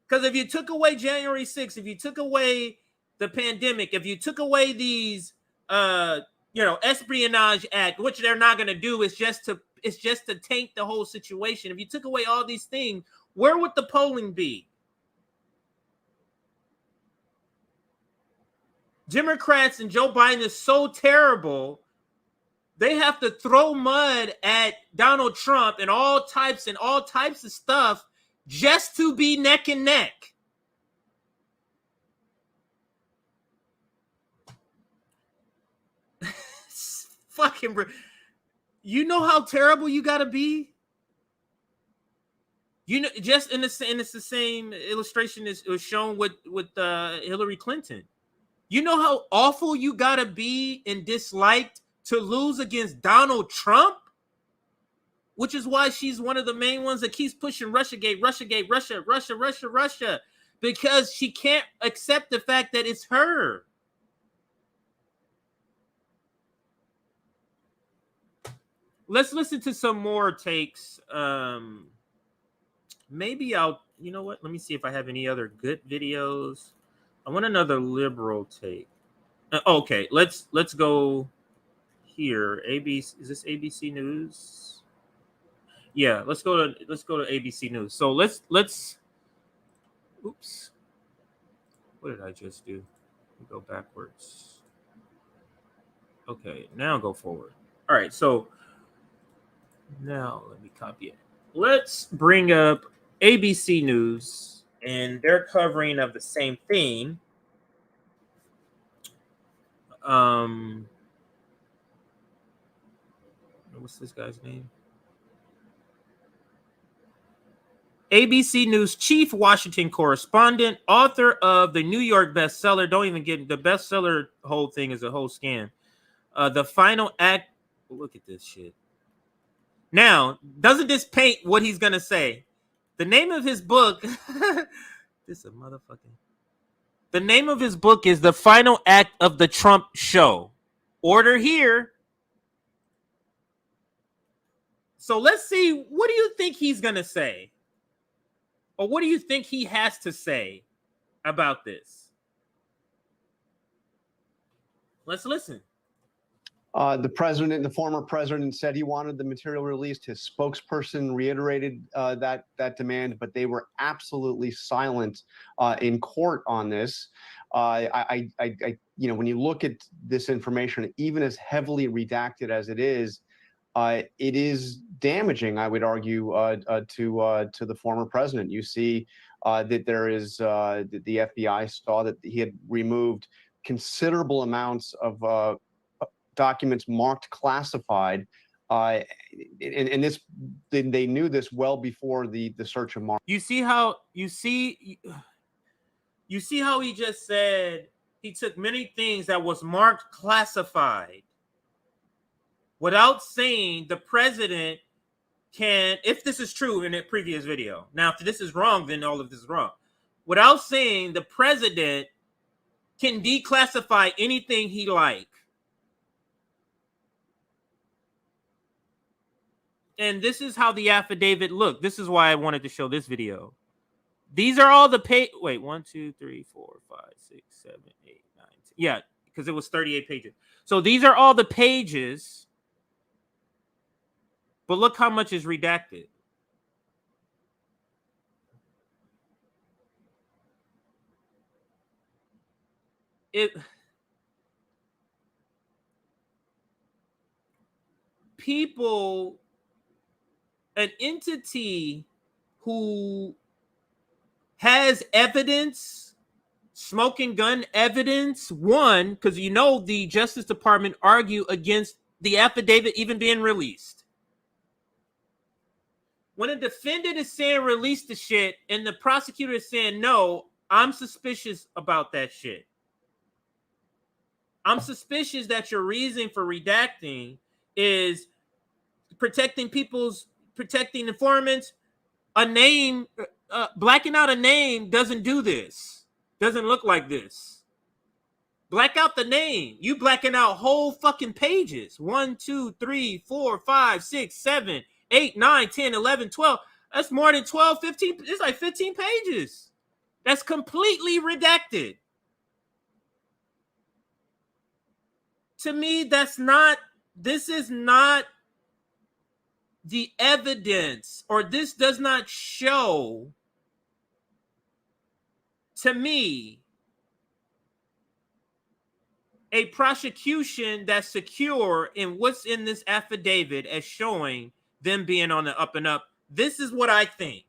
Because if you took away January 6th, if you took away the pandemic, if you took away these, Espionage Act, which they're not going to do, it's just to taint the whole situation. If you took away all these things, where would the polling be? Democrats and Joe Biden is so terrible, they have to throw mud at Donald Trump and all types of stuff just to be neck and neck. Fucking, you know how terrible you got to be? Just and it's the same illustration as was shown with Hillary Clinton. You know how awful you got to be and disliked to lose against Donald Trump? Which is why she's one of the main ones that keeps pushing Russiagate, Russia, because she can't accept the fact that it's her. Let's listen to some more takes. Maybe you know what? Let me see if I have any other good videos. I want another liberal take. Okay, let's go here. ABC, is this ABC News? Yeah, let's go to ABC News. So let's oops. What did I just do? Go backwards. Okay, now go forward. All right, so now let me copy it. Let's bring up ABC News and their covering of the same thing. What's this guy's name? ABC News chief Washington correspondent, author of the New York bestseller. Don't even get the bestseller. Whole thing is a whole scam. The final act. Look at this shit. Now, doesn't this paint what he's gonna say? The name of his book. This is a motherfucking. The name of his book is The Final Act of the Trump Show. Order here. So let's see. What do you think he's gonna say? Or what do you think he has to say about this? Let's listen. The former president said he wanted the material released. His spokesperson reiterated that demand, but they were absolutely silent in court on this. When you look at this information, even as heavily redacted as it is damaging, I would argue, to the former president. You see that there is the FBI saw that he had removed considerable amounts of documents marked classified, and this they knew this well before the search of Mar. You see how he just said he took many things that was marked classified without saying the president can, if this is true in a previous video. Now, if this is wrong, then all of this is wrong. Without saying the president can declassify anything he like. And this is how the affidavit looked. This is why I wanted to show this video. These are all the wait, 1, 2, 3, 4, 5, 6, 7, 8, 9, 10. Yeah, because it was 38 pages. So these are all the pages. But look how much is redacted. An entity who has evidence, smoking gun evidence, one, because the Justice Department argued against the affidavit even being released. When a defendant is saying release the shit and the prosecutor is saying no, I'm suspicious about that shit. I'm suspicious that your reason for redacting is protecting informants. A name, blacking out a name doesn't do this. Doesn't look like this. Black out the name. You blacking out whole fucking pages. 1, 2, 3, 4, 5, 6, 7, 8, 9, 10, 11, 12. That's more than 12, 15. It's like 15 pages. That's completely redacted. To me, this is not the evidence, or this does not show, to me, a prosecution that's secure in what's in this affidavit as showing them being on the up and up. This is what I think.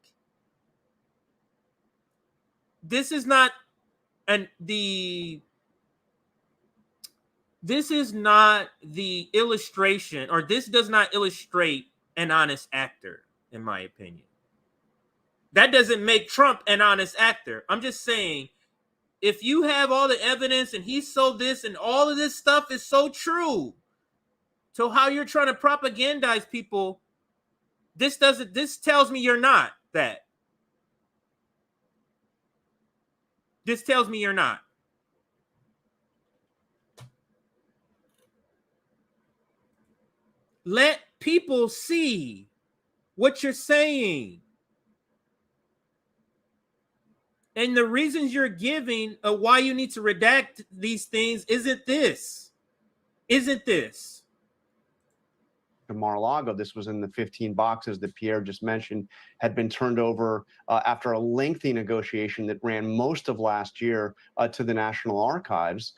This is not the illustration, or this does not illustrate an honest actor, in my opinion. That doesn't make Trump an honest actor. I'm just saying, if you have all the evidence and he sold this and all of this stuff is so true to how you're trying to propagandize people, this tells me you're not that. This tells me you're not. Let people see what you're saying. And the reasons you're giving of why you need to redact these things isn't this. Mar-a-Lago, this was in the 15 boxes that Pierre just mentioned, had been turned over after a lengthy negotiation that ran most of last year to the National Archives,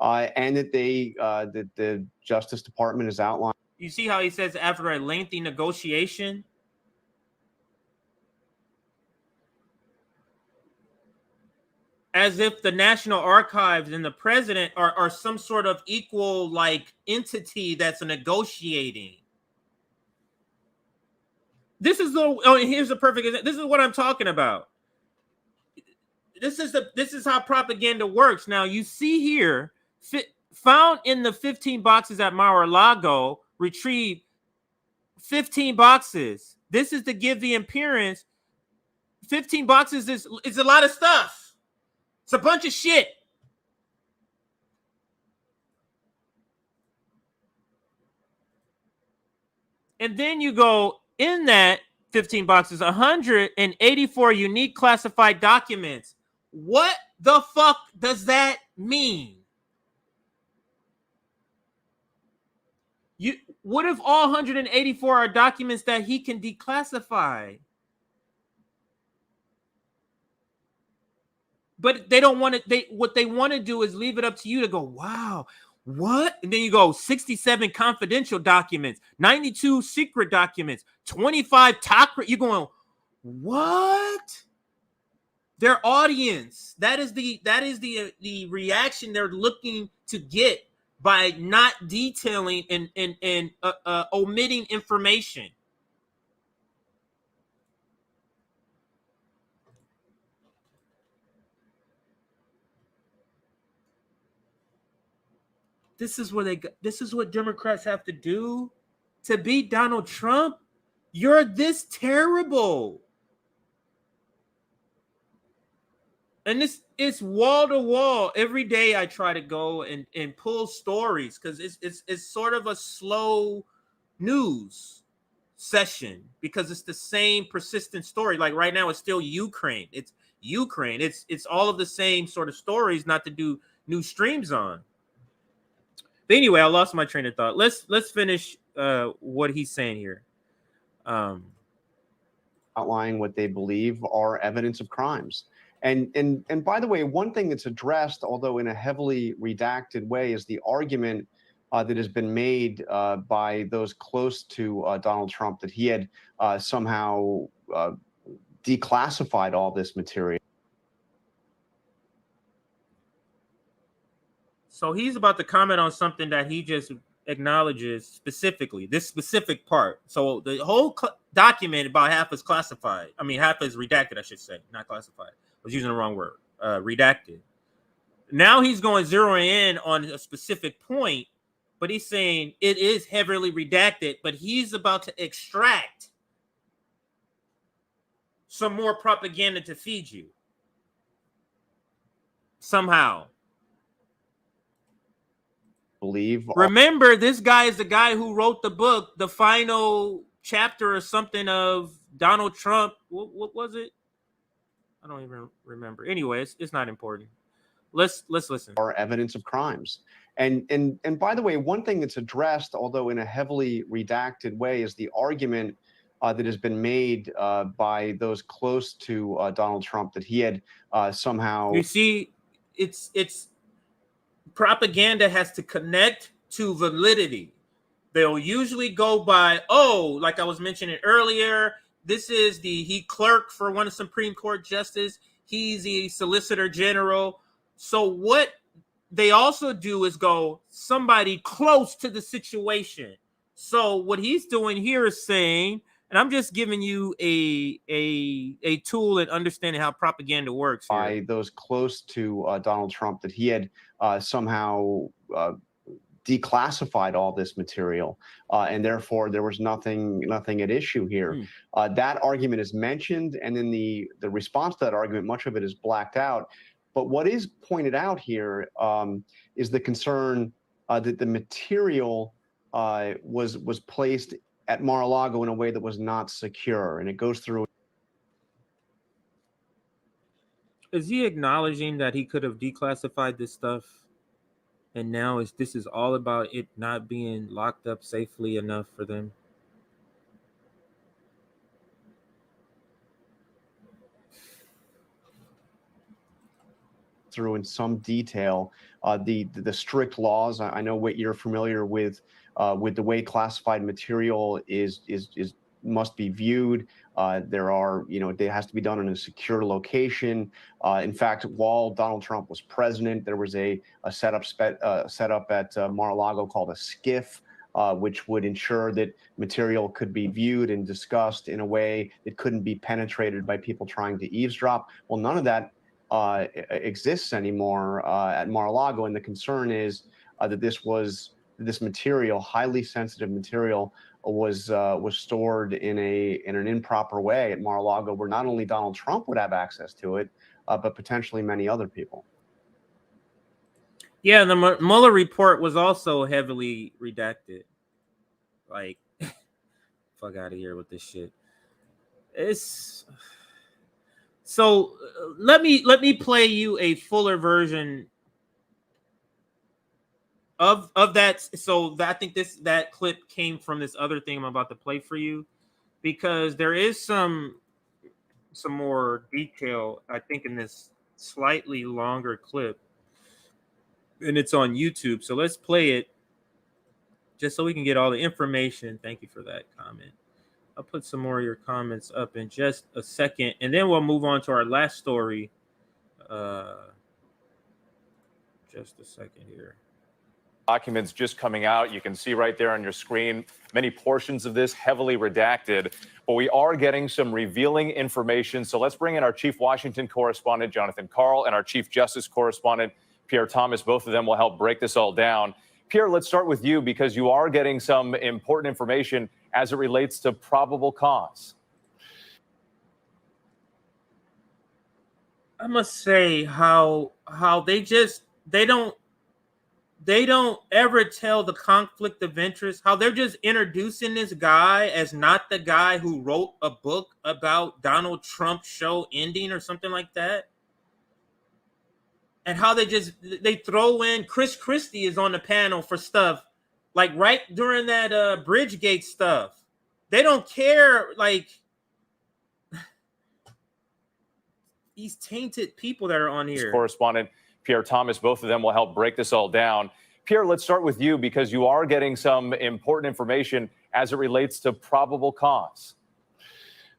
and that the Justice Department has outlined. You see how he says after a lengthy negotiation? As if the National Archives and the president are some sort of equal entity that's negotiating. Here's a perfect example. This is what I'm talking about. This is how propaganda works. Now you see here, found in the 15 boxes at Mar-a-Lago, retrieved 15 boxes. This is to give the appearance. 15 boxes is a lot of stuff. It's a bunch of shit. And then you go in that, 15 boxes, 184 unique classified documents. What the fuck does that mean? What if all 184 are documents that he can declassify? But they don't want to. What they want to do is leave it up to you to go, wow, what? And then you go 67 confidential documents, 92 secret documents, 25 top. You're going, what? Their audience. That is the reaction they're looking to get by not detailing and omitting information. This is what Democrats have to do to beat Donald Trump. You're this terrible. And this is wall to wall. Every day I try to go and pull stories because it's sort of a slow news session because it's the same persistent story. Like right now, it's still Ukraine. It's Ukraine. It's all of the same sort of stories, not to do new streams on. But anyway, I lost my train of thought. Let's finish what he's saying here. Outlining what they believe are evidence of crimes. And by the way, one thing that's addressed, although in a heavily redacted way, is the argument that has been made by those close to Donald Trump that he had somehow declassified all this material. So he's about to comment on something that he just acknowledges specifically, this specific part. So the whole document, about half is classified. I mean, half is redacted, I should say, not classified. I was using the wrong word, redacted. Now he's going zeroing in on a specific point, but he's saying it is heavily redacted, but he's about to extract some more propaganda to feed you. Somehow. Remember, this guy is the guy who wrote the book, the final chapter or something of Donald Trump. What was it? I don't even remember. Anyway, it's not important. Let's listen. Are evidence of crimes. And by the way, one thing that's addressed, although in a heavily redacted way, is the argument that has been made by those close to Donald Trump that he had somehow. You see, it's propaganda has to connect to validity. They'll usually go by, like I was mentioning earlier, this is he clerked for one of the Supreme Court justice. He's the Solicitor General. So what they also do is go somebody close to the situation. So what he's doing here is saying, and I'm just giving you a tool in understanding how propaganda works here. By those close to Donald Trump that he had somehow declassified all this material, and therefore there was nothing at issue here. That argument is mentioned, and then the response to that argument, much of it is blacked out. But what is pointed out here is the concern that the material was placed at Mar-a-Lago in a way that was not secure, and it goes through. Is he acknowledging that he could have declassified this stuff, and now this is all about it not being locked up safely enough for them? Through in some detail the strict laws. I know what you're familiar with the way classified material must be viewed. There are, it has to be done in a secure location. In fact, while Donald Trump was president, there was a setup at Mar-a-Lago called a SCIF, which would ensure that material could be viewed and discussed in a way that couldn't be penetrated by people trying to eavesdrop. Well, none of that exists anymore at Mar-a-Lago, and the concern is that this material, highly sensitive material, was stored in an improper way at Mar-a-Lago, where not only Donald Trump would have access to it, but potentially many other people. Yeah, the Mueller report was also heavily redacted. Like, fuck out of here with this shit. It's so. Let me play you a fuller version of that. So I think that clip came from this other thing I'm about to play for you, because there is some more detail, I think, in this slightly longer clip, and it's on YouTube. So let's play it just so we can get all the information. Thank you for that comment. I'll put some more of your comments up in just a second, and then we'll move on to our last story. Just a second here. Documents just coming out. You can see right there on your screen, many portions of this heavily redacted, but we are getting some revealing information. So let's bring in our chief Washington correspondent, Jonathan Karl, and our chief justice correspondent, Pierre Thomas. Both of them will help break this all down. Pierre, let's start with you, because you are getting some important information as it relates to probable cause. I must say how they don't ever tell the conflict of interest, how they're just introducing this guy as not the guy who wrote a book about Donald Trump's show ending or something like that. And how they throw in Chris Christie is on the panel for stuff like right during that Bridgegate stuff. They don't care, like these tainted people that are on here. Correspondent Pierre Thomas, both of them will help break this all down. Pierre, let's start with you, because you are getting some important information as it relates to probable cause.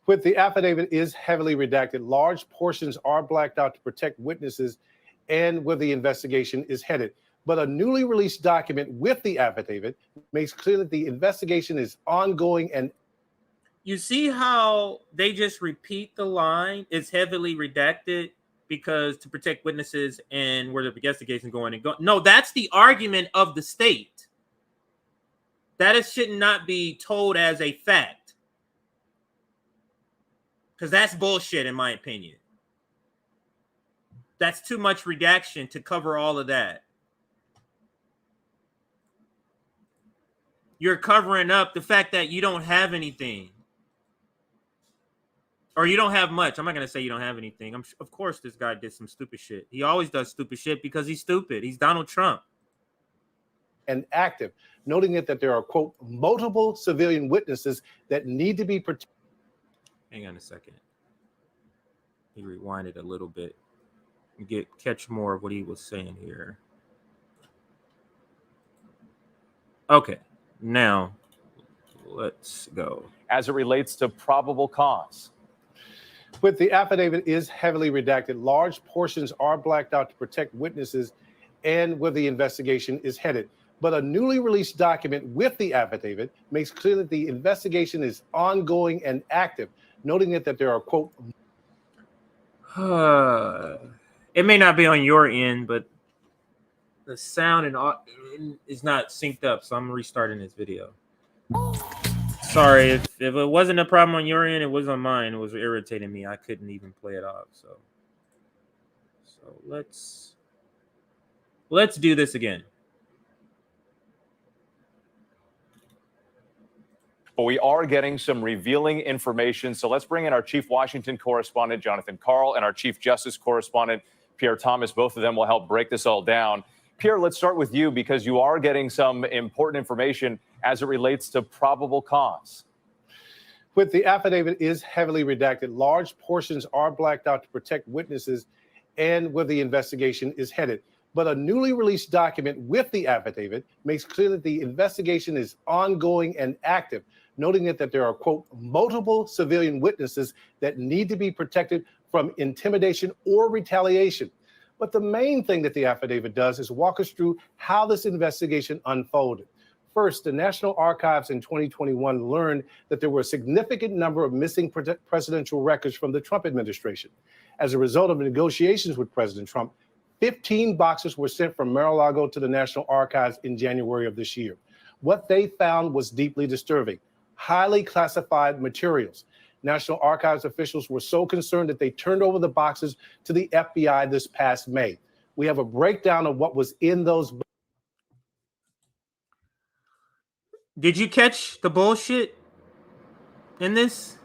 With the affidavit is heavily redacted, large portions are blacked out to protect witnesses and where the investigation is headed. But a newly released document with the affidavit makes clear that the investigation is ongoing. And you see how they just repeat the line, it's heavily redacted because to protect witnesses and where the investigation is going and go. No, that's the argument of the state. That should not be told as a fact, because that's bullshit, in my opinion. That's too much redaction to cover all of that. You're covering up the fact that you don't have anything. Or you don't have much. I'm not going to say you don't have anything. Of course, this guy did some stupid shit. He always does stupid shit because he's stupid. He's Donald Trump. And active, noting that there are, quote, multiple civilian witnesses that need to be protected. Hang on a second. He rewinded a little bit. Catch more of what he was saying here. Okay, now let's go. As it relates to probable cause. With the affidavit is heavily redacted, large portions are blacked out to protect witnesses and where the investigation is headed. But a newly released document with the affidavit makes clear that the investigation is ongoing and active, noting that there are, quote, it may not be on your end, but the sound is not synced up, so I'm restarting this video. Sorry, if it wasn't a problem on your end, it was on mine. It was irritating me. I couldn't even play it off. So let's do this again. But we are getting some revealing information. So let's bring in our chief Washington correspondent, Jonathan Karl, and our chief justice correspondent, Pierre Thomas. Both of them will help break this all down. Pierre, let's start with you, because you are getting some important information as it relates to probable cause. With the affidavit is heavily redacted, large portions are blacked out to protect witnesses and where the investigation is headed. But a newly released document with the affidavit makes clear that the investigation is ongoing and active, noting that there are, quote, multiple civilian witnesses that need to be protected from intimidation or retaliation. But the main thing that the affidavit does is walk us through how this investigation unfolded. First, the National Archives in 2021 learned that there were a significant number of missing presidential records from the Trump administration. As a result of negotiations with President Trump, 15 boxes were sent from Mar-a-Lago to the National Archives in January of this year. What they found was deeply disturbing: highly classified materials. National Archives officials were so concerned that they turned over the boxes to the FBI this past May. We have a breakdown of what was in those. Did you catch the bullshit in this?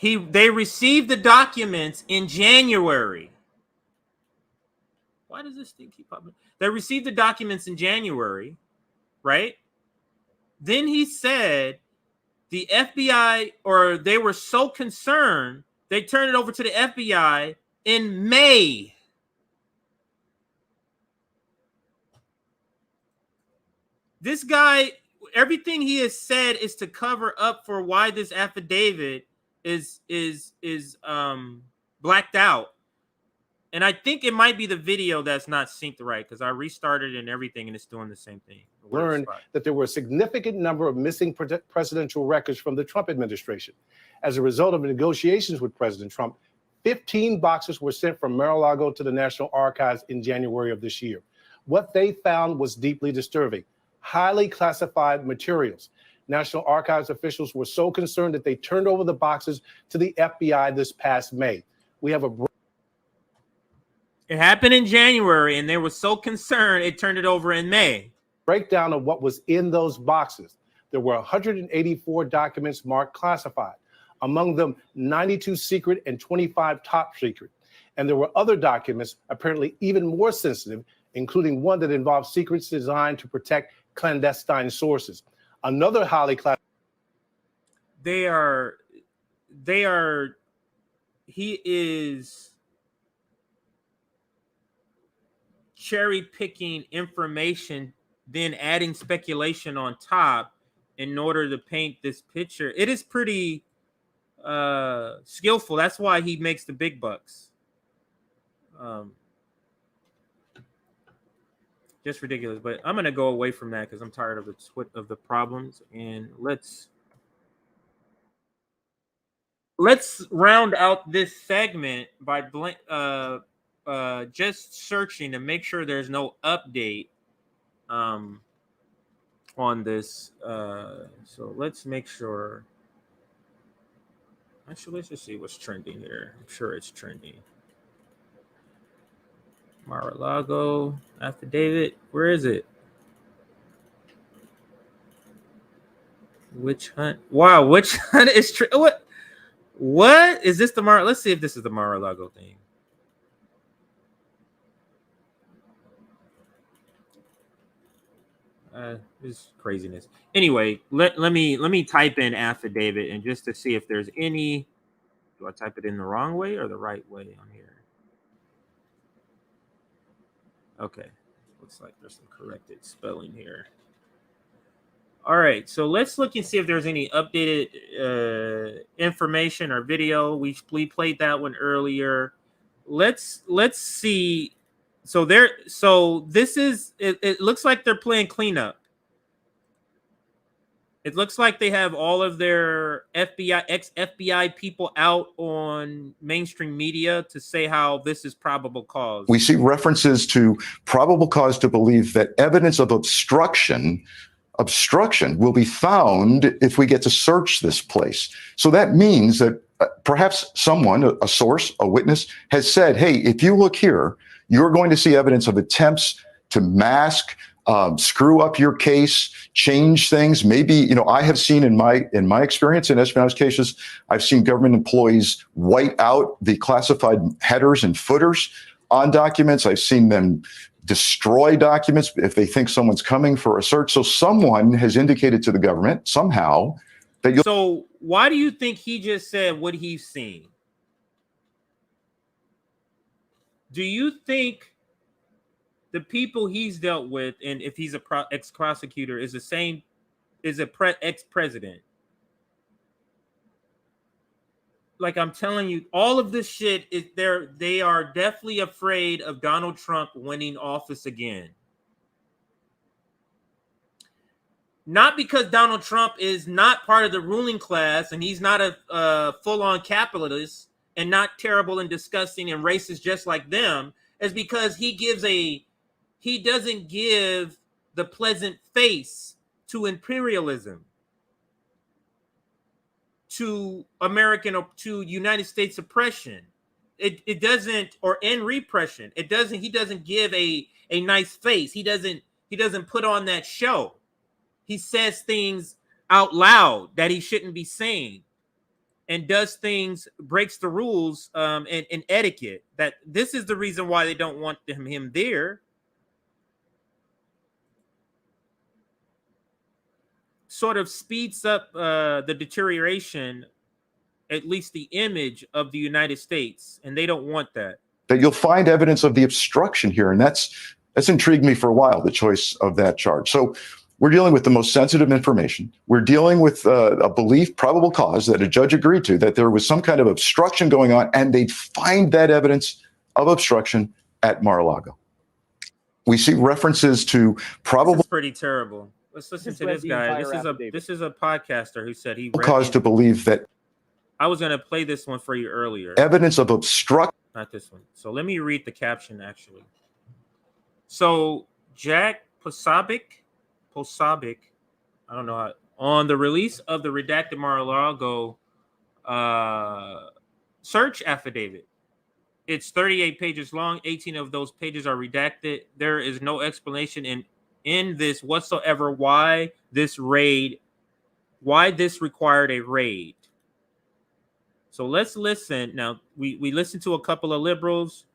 They received the documents in January. Why does this thing keep popping? They received the documents in January, right? Then he said the FBI, or they were so concerned, they turned it over to the FBI in May. This guy, everything he has said is to cover up for why this affidavit is blacked out. And I think it might be the video that's not synced right, because I restarted and everything and it's doing the same thing. Learned that there were a significant number of missing presidential records from the Trump administration. As a result of negotiations with President Trump, 15 boxes were sent from Mar-a-Lago to the National Archives in January of this year. What they found was deeply disturbing: highly classified materials. National Archives officials were so concerned that they turned over the boxes to the FBI this past May. We have a It happened in January, and they were so concerned it turned it over in May. breakdown of what was in those boxes. There were 184 documents marked classified, among them 92 secret and 25 top secret. And there were other documents apparently even more sensitive, including one that involved secrets designed to protect clandestine sources. Another highly classified. He is cherry picking information, then adding speculation on top in order to paint this picture. It is pretty skillful. That's why he makes the big bucks. Just ridiculous. But I'm gonna go away from that because I'm tired of the problems. And let's round out this segment by just searching to make sure there's no update on this. So let's make sure. Actually, let's just see what's trending here. I'm sure it's trending. Mar-a-Lago Affidavit. Where is it? Witch hunt. Wow, witch hunt is true. What is this? Let's see if this is the Mar-a-Lago thing. This craziness. Anyway, let me type in affidavit and just to see if there's any. Do I type it in the wrong way or the right way on here? Okay, looks like there's some corrected spelling here. All right, so let's look and see if there's any updated information or video. We played that one earlier. Let's see. So this is it looks like they're playing cleanup. It looks like they have all of their ex-FBI people out on mainstream media to say how this is probable cause. We see references to probable cause to believe that evidence of obstruction will be found if we get to search this place. So that means that perhaps someone, a source, a witness, has said, hey, if you look here, you're going to see evidence of attempts to mask, screw up your case, change things. Maybe, I have seen in my experience in espionage cases, I've seen government employees white out the classified headers and footers on documents. I've seen them destroy documents if they think someone's coming for a search. So someone has indicated to the government somehow that you'll. So why do you think he just said what he's seen? Do you think the people he's dealt with, and if he's a ex-prosecutor, is the same, ex-president? Like I'm telling you, all of this shit is there. They are definitely afraid of Donald Trump winning office again. Not because Donald Trump is not part of the ruling class and he's not a full-on capitalist and not terrible and disgusting and racist just like them, is because he doesn't give the pleasant face to imperialism, to United States oppression. It doesn't, or in repression. He doesn't give a nice face. He doesn't put on that show. He says things out loud that he shouldn't be saying. and does things, breaks the rules and etiquette. That this is the reason why they don't want him there. Sort of speeds up the deterioration, at least the image of the United States, and they don't want that. That you'll find evidence of the obstruction here, and that's intrigued me for a while, the choice of that charge. So we're dealing with the most sensitive information. We're dealing with a belief, probable cause, that a judge agreed to, that there was some kind of obstruction going on, and they'd find that evidence of obstruction at Mar-a-Lago. We see references to probable... This is pretty terrible. Let's listen to this guy. This is a podcaster who said he read cause to believe that... I was going to play this one for you earlier. Evidence of obstruction. Not this one. So let me read the caption, actually. So Jack Posobiec, I don't know how, on the release of the redacted Mar-a-Lago search affidavit. It's 38 pages long. 18 of those pages are redacted. There is no explanation in this whatsoever why this required a raid. So let's listen. Now, we listened to a couple of liberals.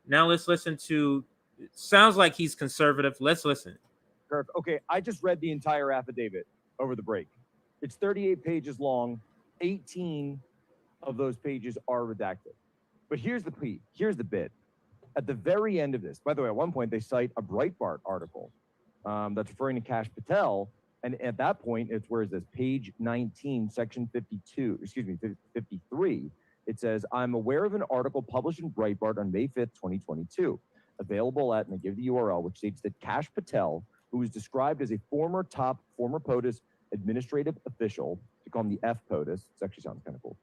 Now let's listen to, it sounds like he's conservative. Let's listen. Okay, I just read the entire affidavit over the break. It's 38 pages long. 18 of those pages are redacted. But here's the key. Here's the bit. At the very end of this, by the way, at one point they cite a Breitbart article that's referring to Kash Patel. And at that point, it's, where is this? Page 19, section 53. It says, I'm aware of an article published in Breitbart on May 5th, 2022, available at, and I give the URL, which states that Kash Patel, who is described as a former POTUS administrative official, to call him the F POTUS, it actually sounds kind of cool,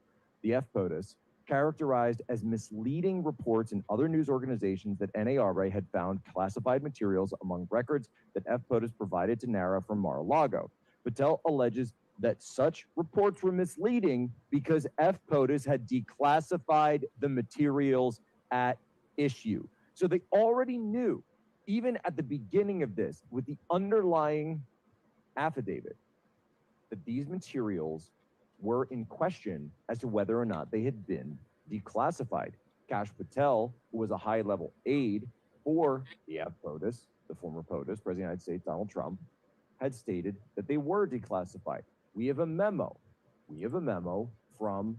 the F POTUS, characterized as misleading reports in other news organizations that NARA had found classified materials among records that F POTUS provided to NARA from Mar-a-Lago. Patel alleges that such reports were misleading because F POTUS had declassified the materials at issue. So they already knew, even at the beginning of this, with the underlying affidavit, that these materials were in question as to whether or not they had been declassified. Kash Patel, who was a high-level aide for the F POTUS, the former POTUS, President of the United States, Donald Trump, had stated that they were declassified. We have a memo from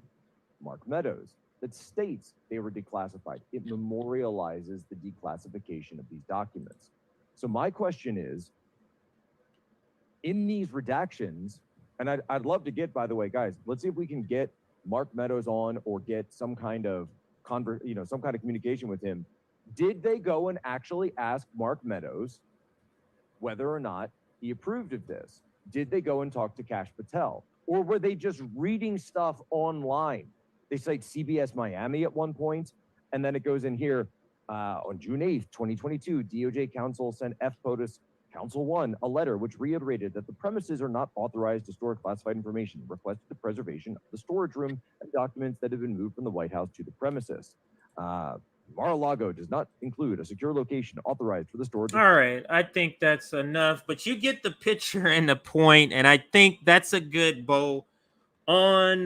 Mark Meadows that states they were declassified. It memorializes the declassification of these documents. So my question is, in these redactions, and I'd love to get, by the way, guys, let's see if we can get Mark Meadows on or get some kind of some kind of communication with him. Did they go and actually ask Mark Meadows whether or not he approved of this? Did they go and talk to Kash Patel? Or were they just reading stuff online? They cite CBS Miami at one point, and then it goes in here, on June 8th, 2022, DOJ counsel sent F POTUS Counsel 1 a letter which reiterated that the premises are not authorized to store classified information, requested the preservation of the storage room and documents that have been moved from the White House to the premises. Mar-a-Lago does not include a secure location authorized for the storage. All right, I think that's enough, but you get the picture and the point, and I think that's a good bow on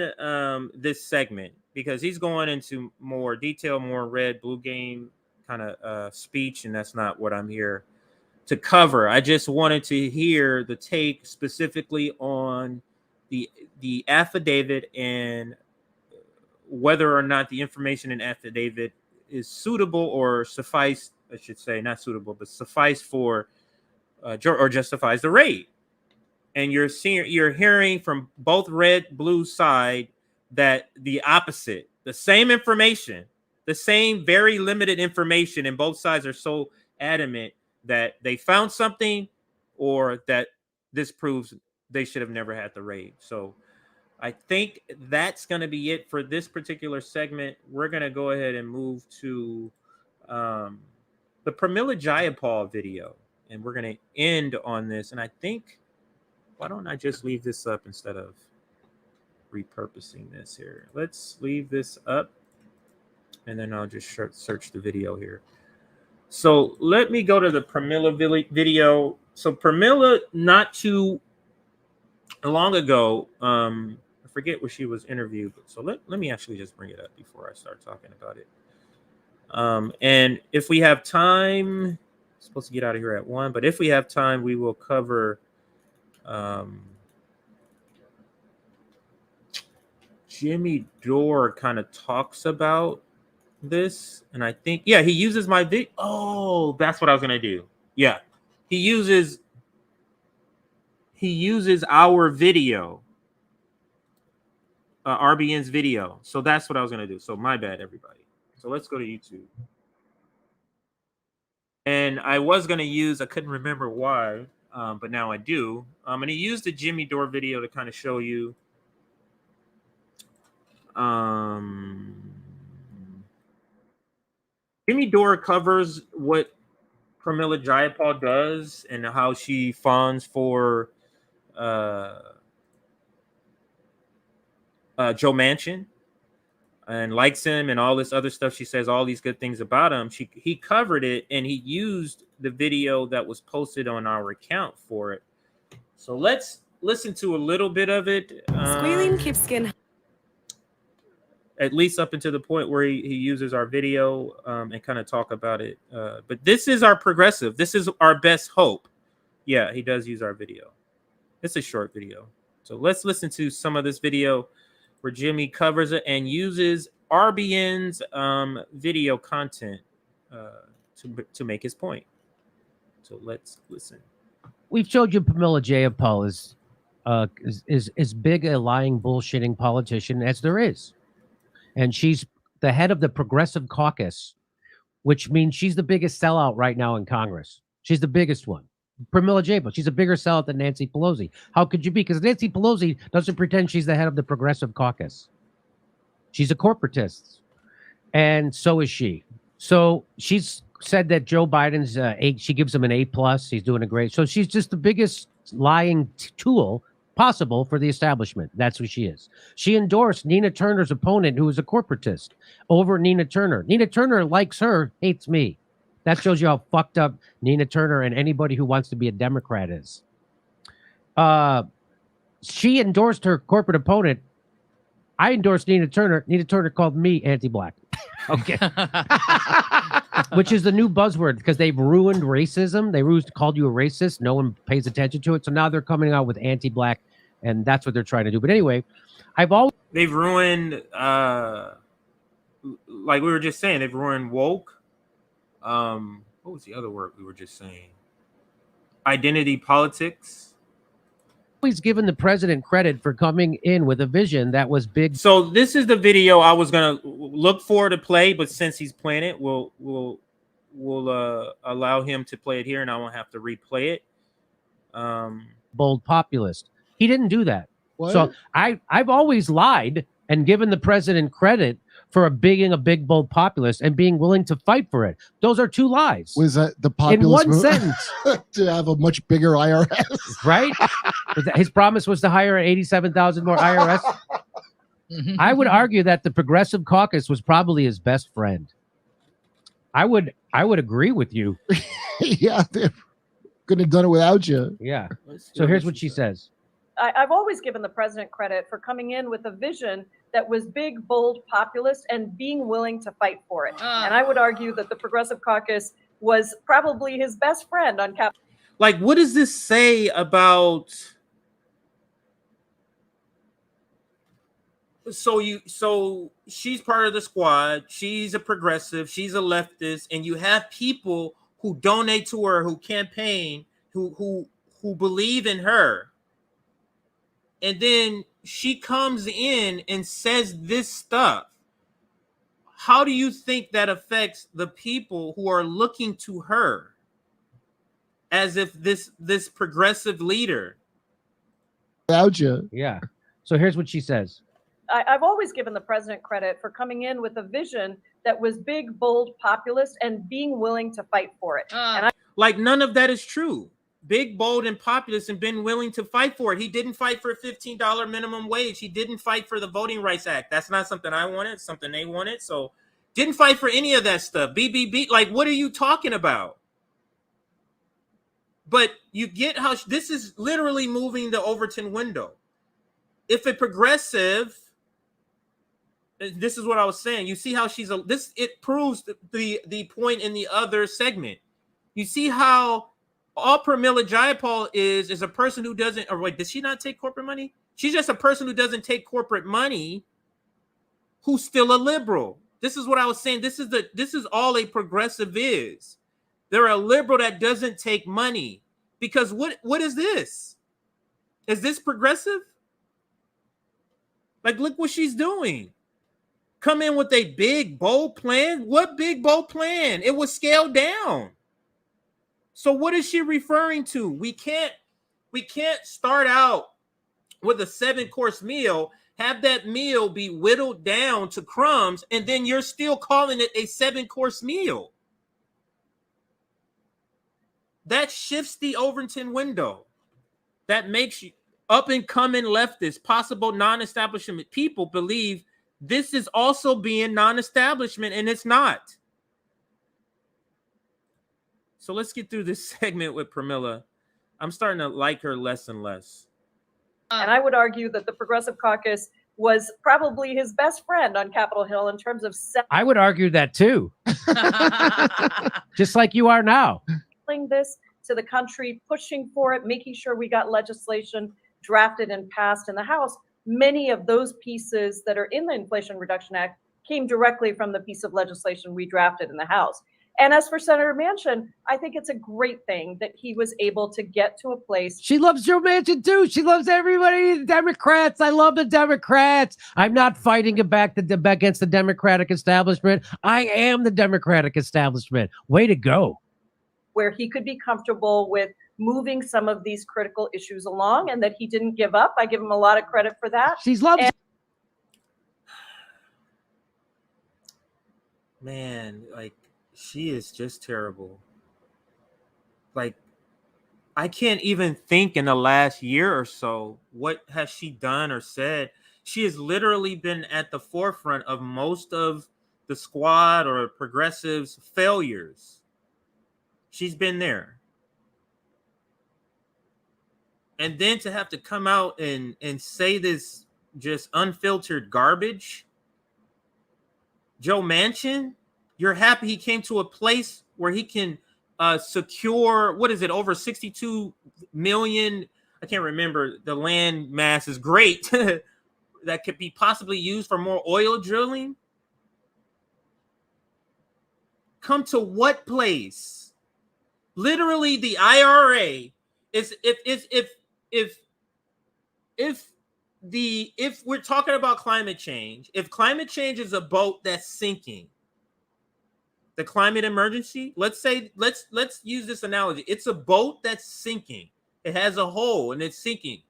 this segment, because he's going into more detail, more red, blue game kind of speech, and that's not what I'm here to cover. I just wanted to hear the take specifically on the affidavit and whether or not the information in affidavit is suitable or suffice, I should say, not suitable, but suffice for or justifies the raid. And you're hearing from both red, blue side that the opposite, the same information, the same very limited information, and both sides are so adamant that they found something or that this proves they should have never had the raid. So I think that's going to be it for this particular segment. We're going to go ahead and move to the Pramila Jayapal video, and we're going to end on this. And I think, why don't I just leave this up instead of repurposing this here? Let's leave this up, and then I'll just search the video here. So let me go to the Pramila video. So Pramila, not too long ago, I forget where she was interviewed. So let me actually just bring it up before I start talking about it. And if we have time, I'm supposed to get out of here at 1, but if we have time, we will cover Jimmy Dore kind of talks about this, and I think, yeah, he uses my video. Oh, that's what I was gonna do. Yeah, he uses our video, RBN's video. So that's what I was gonna do. So my bad, everybody. So let's go to YouTube. And I was gonna use, I couldn't remember why, but now I do. And he used the Jimmy Dore video to kind of show you. Jimmy Dore covers what Pramila Jayapal does and how she fawns for Joe Manchin and likes him and all this other stuff. She says all these good things about him. He covered it, and he used the video that was posted on our account for it. So let's listen to a little bit of it. Squalene keeps skin. At least up until the point where he uses our video and kind of talk about it. But this is our progressive. This is our best hope. Yeah, he does use our video. It's a short video. So let's listen to some of this video where Jimmy covers it and uses RBN's video content to make his point. So let's listen. We've showed you Pramila Jayapal is as big a lying, bullshitting politician as there is. And she's the head of the Progressive Caucus, which means she's the biggest sellout right now in Congress. She's the biggest one. Pramila Jayapal, she's a bigger sellout than Nancy Pelosi. How could you be? Because Nancy Pelosi doesn't pretend she's the head of the Progressive Caucus. She's a corporatist. And so is she. So she's said that Joe Biden's she gives him an A+. He's doing a great. So she's just the biggest lying tool possible for the establishment. That's who she is. She endorsed Nina Turner's opponent, who is a corporatist, over Nina Turner. Nina Turner likes her, hates me. That shows you how fucked up Nina Turner and anybody who wants to be a Democrat is. She endorsed her corporate opponent. I endorsed Nina Turner. Nina Turner called me anti-black. Okay. Which is the new buzzword because they've ruined racism. They called you a racist. No one pays attention to it. So now they're coming out with anti-black, and that's what they're trying to do. But anyway, they've ruined, like we were just saying, they've ruined woke. What was the other word we were just saying? Identity politics. Always given the president credit for coming in with a vision that was big. So this is the video I was gonna look for to play, but since he's playing it, we'll allow him to play it here, and I won't have to replay it. Bold populist. He didn't do that. What? So I've always lied and given the president credit for being a big, bold populist and being willing to fight for it. Those are two lies. Was that the populist in one sentence to have a much bigger IRS? Right? His promise was to hire 87,000 more IRS. I would argue that the Progressive Caucus was probably his best friend. I would agree with you. Yeah, they couldn't have done it without you. Yeah. So here's what she says. I've always given the president credit for coming in with a vision that was big, bold, populist, and being willing to fight for it. And I would argue that the Progressive Caucus was probably his best friend on Capitol. Like, what does this say about? So she's part of the squad. She's a progressive. She's a leftist, and you have people who donate to her, who campaign, who believe in her. And then she comes in and says this stuff. How do you think that affects the people who are looking to her as if this progressive leader? Without you. Yeah. So here's what she says. I've always given the president credit for coming in with a vision that was big, bold, populist, and being willing to fight for it. Like, none of that is true. Big, bold, and populist, and been willing to fight for it. He didn't fight for a $15 minimum wage. He didn't fight for the Voting Rights Act. That's not something I wanted. It's something they wanted. So didn't fight for any of that stuff. BBB, like, what are you talking about? But you get how this is literally moving the Overton window. if a progressive, this is what I was saying. You see how she's this. It proves the point in the other segment. You see how all Pramila Jayapal is a person who doesn't. Or wait, does she not take corporate money? She's just a person who doesn't take corporate money, who's still a liberal. This is what I was saying. This is all a progressive is. They're a liberal that doesn't take money. Because what is this? Is this progressive? Like, look what she's doing. Come in with a big, bold plan. What big, bold plan? It was scaled down. So what is she referring to? We can't start out with a 7-course meal, have that meal be whittled down to crumbs, and then you're still calling it a 7-course meal. That shifts the Overton window. That makes you up and coming leftists, possible non-establishment people believe this is also being non-establishment, and it's not. So let's get through this segment with Pramila. I'm starting to like her less and less. And I would argue that the Progressive Caucus was probably his best friend on Capitol Hill in terms of I would argue that too. Just like you are now. This to the country, pushing for it, making sure we got legislation drafted and passed in the House. Many of those pieces that are in the Inflation Reduction Act came directly from the piece of legislation we drafted in the House. And as for Senator Manchin, I think it's a great thing that he was able to get to a place. She loves Joe Manchin too. She loves everybody. The Democrats. I love the Democrats. I'm not fighting against the Democratic establishment. I am the Democratic establishment. Way to go. Where he could be comfortable with moving some of these critical issues along, and that he didn't give up. I give him a lot of credit for that. She's loves. Man, like, she is just terrible. Like, I can't even think in the last year or so, what has she done or said? She has literally been at the forefront of most of the squad or progressives' failures. She's been there. And then to have to come out and say this just unfiltered garbage. Joe Manchin, you're happy he came to a place where he can secure, what is it, over 62 million? I can't remember. The land mass is great. That could be possibly used for more oil drilling. Come to what place? Literally, the IRA is if we're talking about climate change, if climate change is a boat that's sinking, the climate emergency, let's use this analogy. It's a boat that's sinking. It has a hole and it's sinking.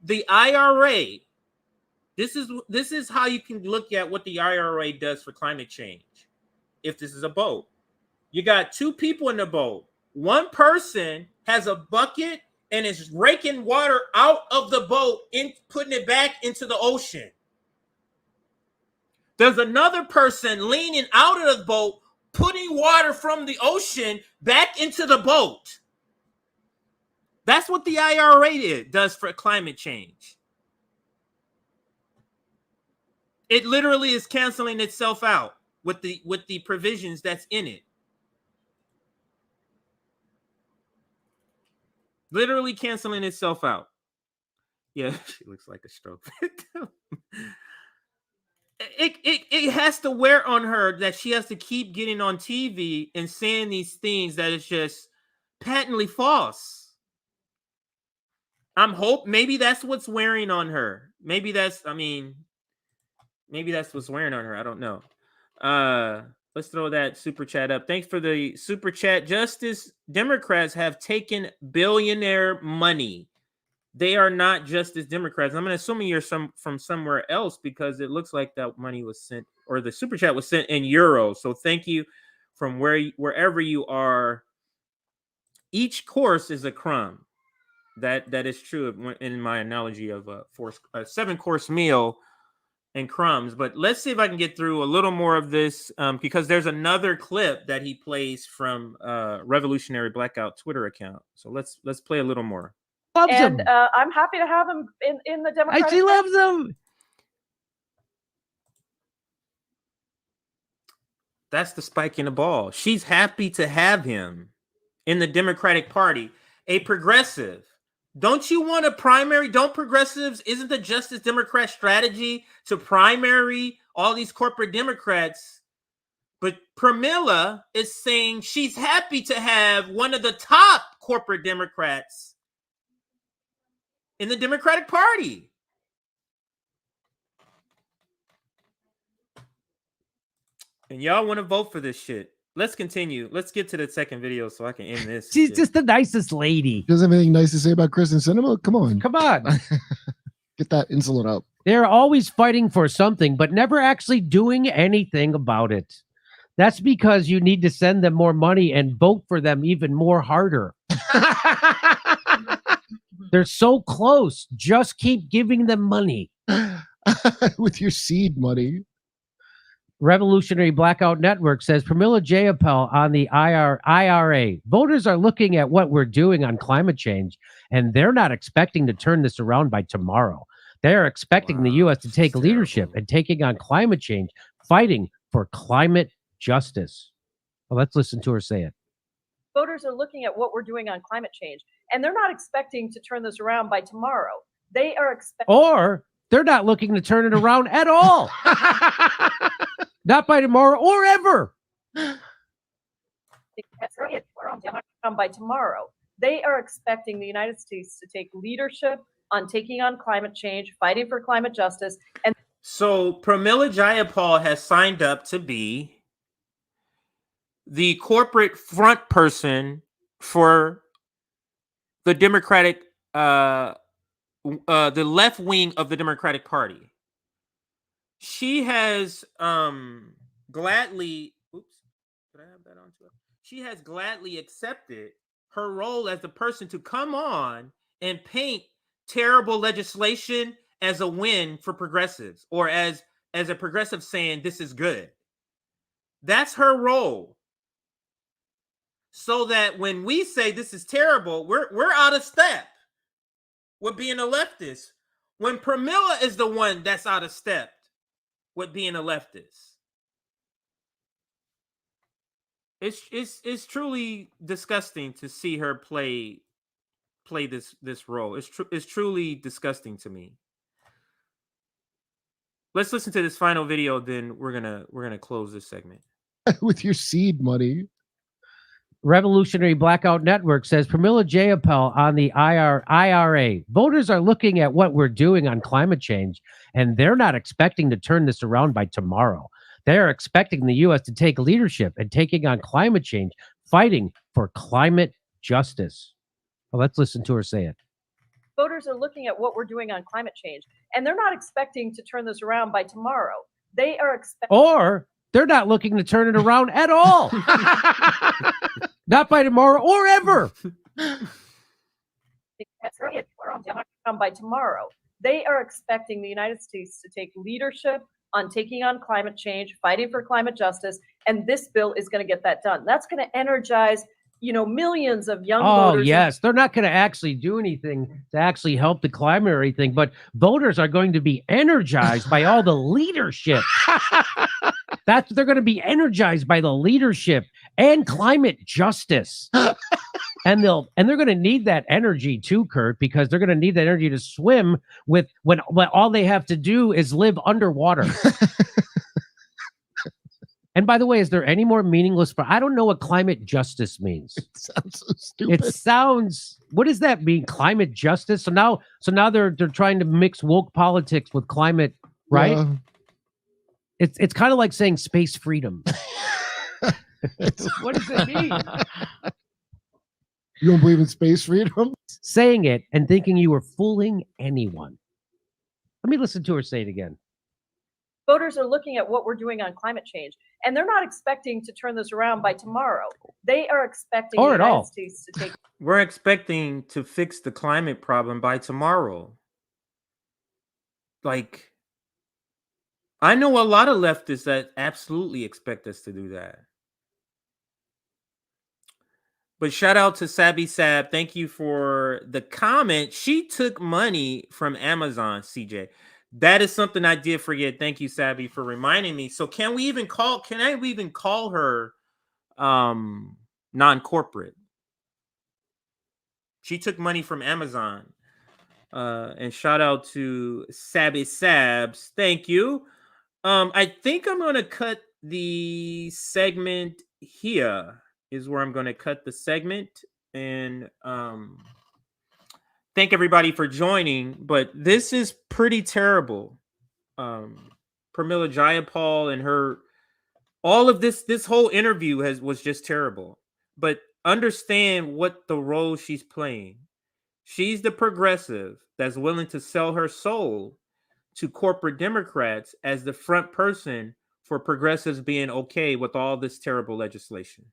The IRA, this is how you can look at what the IRA does for climate change. If this is a boat, you got two people in the boat. One person has a bucket and is raking water out of the boat and putting it back into the ocean. There's another person leaning out of the boat, putting water from the ocean back into the boat. That's what the IRA does for climate change. It literally is canceling itself out with the provisions that's in it. Literally canceling itself out. Yeah, she looks like a stroke victim. It has to wear on her that she has to keep getting on TV and saying these things that is just patently false. Maybe that's what's wearing on her. Maybe that's what's wearing on her. I don't know. Let's throw that super chat up. Thanks for the super chat. Justice Democrats have taken billionaire money. They are not Justice Democrats. I'm assuming you're from somewhere else because it looks like that money was sent, or the super chat was sent in euros. So thank you from wherever you are. Each course is a crumb. That is true in my analogy of a 7-course meal and crumbs. But let's see if I can get through a little more of this because there's another clip that he plays from Revolutionary Blackout Twitter account. So let's play a little more. Loves and him. I'm happy to have him in the Democratic. She loves him. That's the spike in the ball. She's happy to have him in the Democratic Party, a progressive. Don't you want a primary? Don't progressives, isn't the Justice Democrat strategy to primary all these corporate Democrats? But Pramila is saying she's happy to have one of the top corporate Democrats in the Democratic Party. And y'all want to vote for this shit. Let's continue. Let's get to the second video so I can end this. She's shit. just the nicest lady. Does have anything nice to say about Kristen Sinema? Come on. Come on. Get that insulin up. They're always fighting for something, but never actually doing anything about it. That's because you need to send them more money and vote for them even more harder. They're so close. Just keep giving them money. With your seed money. Revolutionary Blackout Network says Pramila Jayapal on the IRA. Voters are looking at what we're doing on climate change, and they're not expecting to turn this around by tomorrow. They're expecting the U.S. to take leadership and taking on climate change, fighting for climate justice. Well, let's listen to her say it. Voters are looking at what we're doing on climate change, and they're not expecting to turn this around by tomorrow. They are expecting. Or they're not looking to turn it around at all. Not by tomorrow or ever. By tomorrow. They are expecting the United States to take leadership on taking on climate change, fighting for climate justice. And so Pramila Jayapal has signed up to be the corporate front person for the Democratic, the left wing of the Democratic Party. She has gladly, she has gladly accepted her role as the person to come on and paint terrible legislation as a win for progressives, or as a progressive saying this is good. That's her role. So that when we say this is terrible, we're out of step with being a leftist. When Pramila is the one that's out of step with being a leftist. It's truly disgusting to see her play this role. It's truly disgusting to me. Let's listen to this final video, then we're gonna close this segment. With your seed money. Revolutionary Blackout Network says Pramila Jayapal on the IRA. Voters are looking at what we're doing on climate change, and they're not expecting to turn this around by tomorrow. They're expecting the U.S. to take leadership and taking on climate change, fighting for climate justice. Well, let's listen to her say it. Voters are looking at what we're doing on climate change, and they're not expecting to turn this around by tomorrow. They are expecting. Or they're not looking to turn it around at all. Not by tomorrow or ever. By tomorrow. They are expecting the United States to take leadership on taking on climate change, fighting for climate justice, and this bill is going to get that done. That's going to energize, millions of young voters. Oh, yes. They're not going to actually do anything to actually help the climate or anything, but voters are going to be energized by all the leadership. They're going to be energized by the leadership and climate justice. And they're going to need that energy too, Kurt, because they're going to need that energy to swim with when all they have to do is live underwater. And by the way, is there any more meaningless? I don't know what climate justice means. It sounds so stupid. What does that mean? Climate justice? So now they're trying to mix woke politics with climate, right? It's kind of like saying space freedom. What does it mean? You don't believe in space freedom? Saying it and thinking you were fooling anyone. Let me listen to her say it again. Voters are looking at what we're doing on climate change, and they're not expecting to turn this around by tomorrow. They are expecting the United States to take. We're expecting to fix the climate problem by tomorrow. Like, I know a lot of leftists that absolutely expect us to do that. But shout out to Sabby Sab. Thank you for the comment. She took money from Amazon, CJ. That is something I did forget. Thank you, Sabby, for reminding me. So can I even call her non-corporate? She took money from Amazon. And shout out to Sabby Sabs. Thank you. I think I'm gonna cut the segment here. Is where I'm gonna cut the segment, and thank everybody for joining. But this is pretty terrible. Pramila Jayapal and all of this whole interview was just terrible. But understand what the role she's playing. She's the progressive that's willing to sell her soul to corporate Democrats as the front person for progressives being okay with all this terrible legislation.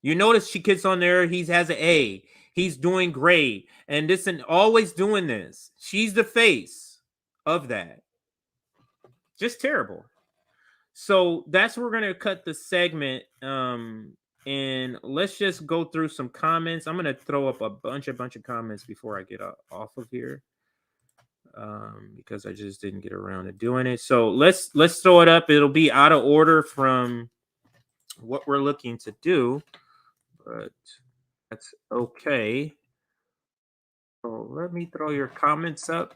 You notice she gets on there, he has an A, he's doing great, and this and always doing this. She's the face of that. Just terrible. So that's where we're gonna cut the segment. And let's just go through some comments. I'm gonna throw up a bunch of comments before I get off of here. Because I just didn't get around to doing it. So let's throw it up. It'll be out of order from what we're looking to do, but that's okay. So let me throw your comments up,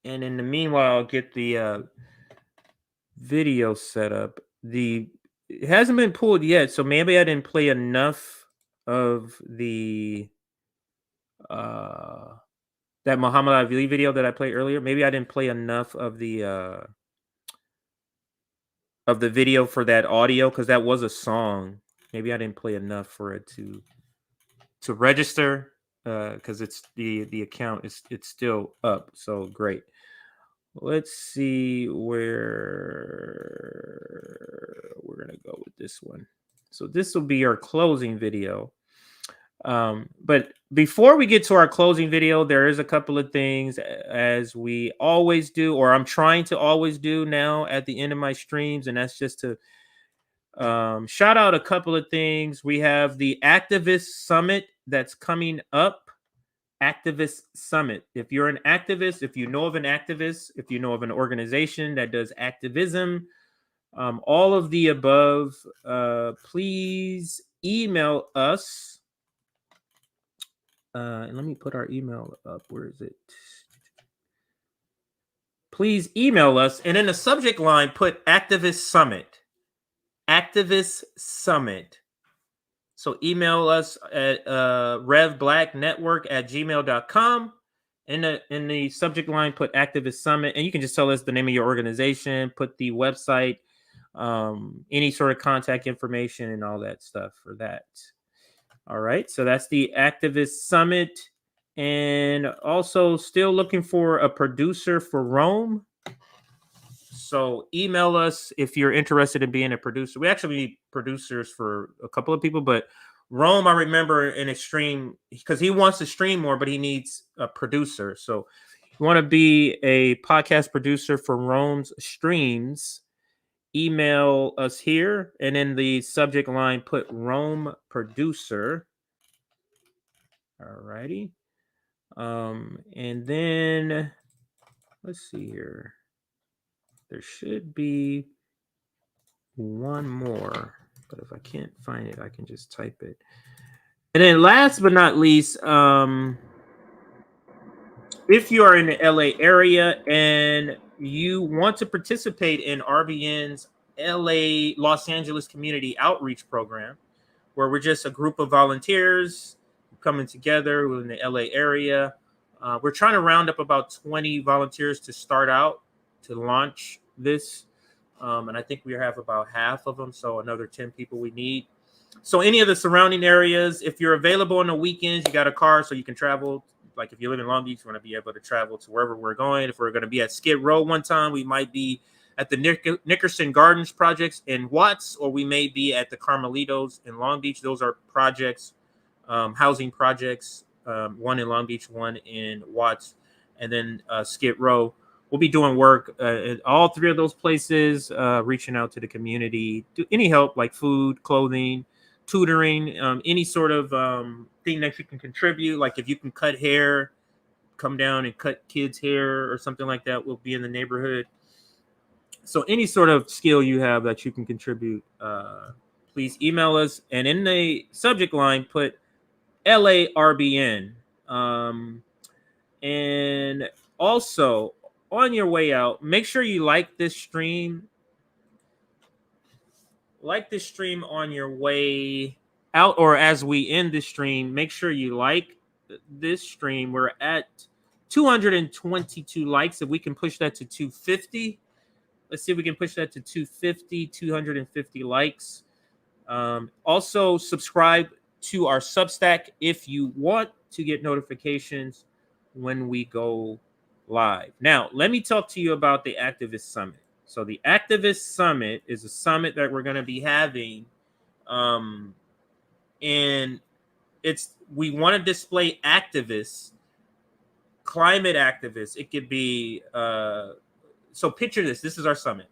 and in the meanwhile, I'll get the video set up. It hasn't been pulled yet, so maybe I didn't play enough of the that Muhammad Ali video that I played earlier. Maybe I didn't play enough of the video for that audio, because that was a song. Maybe I didn't play enough for it to register, because it's the account it's still up. So great. Let's see where we're gonna go with this one. So this will be our closing video. But before we get to our closing video, there is a couple of things, as we always do, or I'm trying to always do now at the end of my streams, and that's just to shout out a couple of things. We have the Activist Summit that's coming up. Activist Summit. If you're an activist, if you know of an activist, if you know of an organization that does activism, all of the above, please email us. And let me put our email up. Where is it? Please email us, and in the subject line, put Activist Summit. Activist Summit. So email us at revblacknetwork@gmail.com. In the subject line, put Activist Summit, and you can just tell us the name of your organization, put the website, any sort of contact information, and all that stuff for that. All right, so that's the Activist Summit. And also still looking for a producer for Rome. So email us if you're interested in being a producer. We actually need producers for a couple of people, but Rome, I remember in a stream, because he wants to stream more, but he needs a producer. So if you want to be a podcast producer for Rome's streams, email us here, and in the subject line, put Rome producer. All righty. And then let's see here. There should be one more, but if I can't find it, I can just type it. And then last but not least, if you are in the LA area and you want to participate in RBN's LA Los Angeles Community Outreach Program, where we're just a group of volunteers coming together in the LA area. We're trying to round up about 20 volunteers to start out to launch this. And I think we have about half of them, so another 10 people we need. So any of the surrounding areas, if you're available on the weekends, you got a car so you can travel. Like if you live in Long Beach, you want to be able to travel to wherever we're going. If we're going to be at Skid Row one time, we might be at the Nickerson Gardens projects in Watts, or we may be at the Carmelitos in Long Beach. Those are projects, housing projects, one in Long Beach, one in Watts, and then Skid Row. We'll be doing work at all three of those places, reaching out to the community. Do any help like food, clothing, tutoring, any sort of thing that you can contribute. Like if you can cut hair, come down and cut kids' hair or something like that, will be in the neighborhood. So any sort of skill you have that you can contribute, please email us. And in the subject line, put LARBN. And also, on your way out, make sure you like this stream. Like this stream on your way out, or as we end this stream, make sure you like this stream. We're at 222 likes. If we can push that to 250, let's see if we can push that to 250 likes. Also, subscribe to our Substack if you want to get notifications when we go live. Now, let me talk to you about the Activist Summit. So the Activist Summit is a summit that we're going to be having, and we want to display activists, climate activists. It could be so picture this. This is our summit.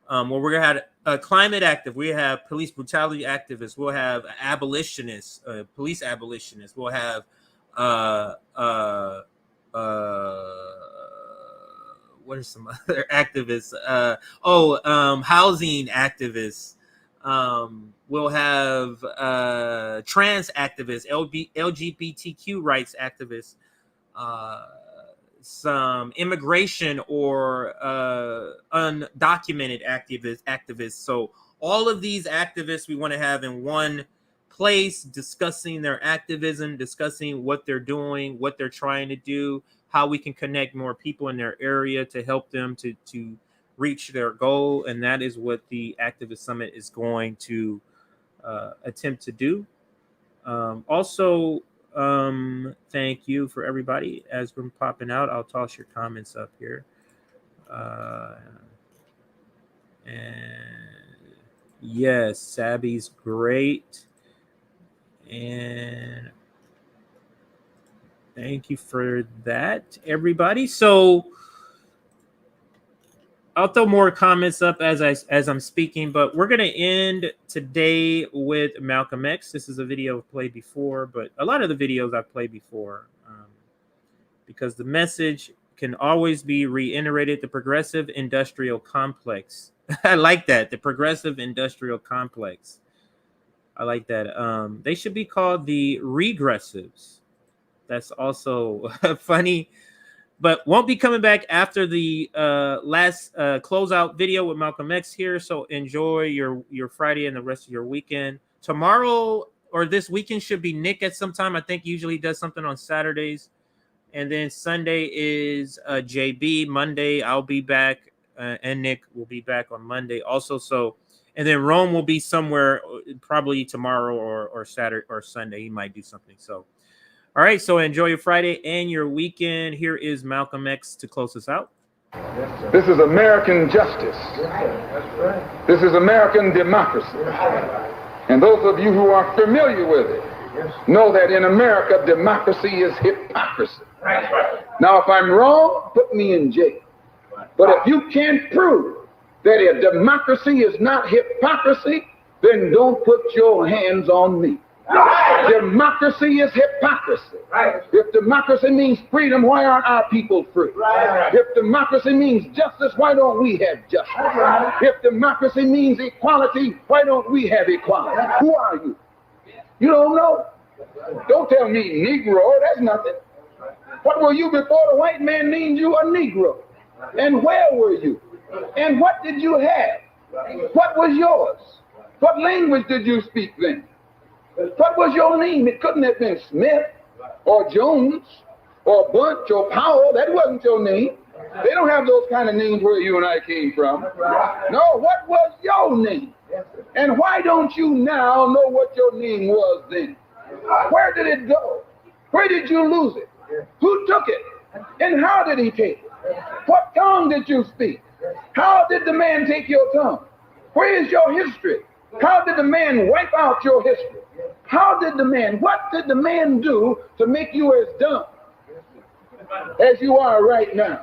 Where we're going to have a climate active. We have police brutality activists. We'll have abolitionists, police abolitionists. We'll have what are some other activists? Housing activists. We'll have trans activists, LGBTQ rights activists, some immigration or undocumented activists. So all of these activists we want to have in one place, discussing their activism, discussing what they're doing, what they're trying to do, how we can connect more people in their area to help them to reach their goal. And that is what the Activist Summit is going to attempt to do. Also, thank you for everybody. As we're popping out, I'll toss your comments up here. And yes, Sabby's great. And thank you for that, everybody. So I'll throw more comments up as I'm speaking, but we're going to end today with Malcolm X. This is a video I've played before, but a lot of the videos I've played before, because the message can always be reiterated. The progressive industrial complex. I like that. The progressive industrial complex. I like that. They should be called the regressives. That's also funny, but won't be coming back after the last closeout video with Malcolm X here. So enjoy your Friday and the rest of your weekend. Tomorrow or this weekend should be Nick at some time. I think usually he does something on Saturdays. And then Sunday is JB. Monday I'll be back, and Nick will be back on Monday also. So, and then Rome will be somewhere probably tomorrow or Saturday or Sunday. He might do something. So, all right. So enjoy your Friday and your weekend. Here is Malcolm X to close us out. This is American justice. This is American democracy. And those of you who are familiar with it know that in America, democracy is hypocrisy. Now, if I'm wrong, put me in jail. But if you can't prove that a democracy is not hypocrisy, then don't put your hands on me. Democracy is hypocrisy. If democracy means freedom, why aren't our people free? If democracy means justice, why don't we have justice? If democracy means equality, why don't we have equality? Who are you? You don't know? Don't tell me Negro, that's nothing. What were you before the white man named you a Negro? And where were you? And what did you have? What was yours? What language did you speak then? What was your name? It couldn't have been Smith or Jones or Bunch or Powell. That wasn't your name. They don't have those kind of names where you and I came from. No, what was your name? And why don't you now know what your name was then? Where did it go? Where did you lose it? Who took it? And how did he take it? What tongue did you speak? How did the man take your tongue? Where is your history? How did the man wipe out your history? What did the man do to make you as dumb as you are right now?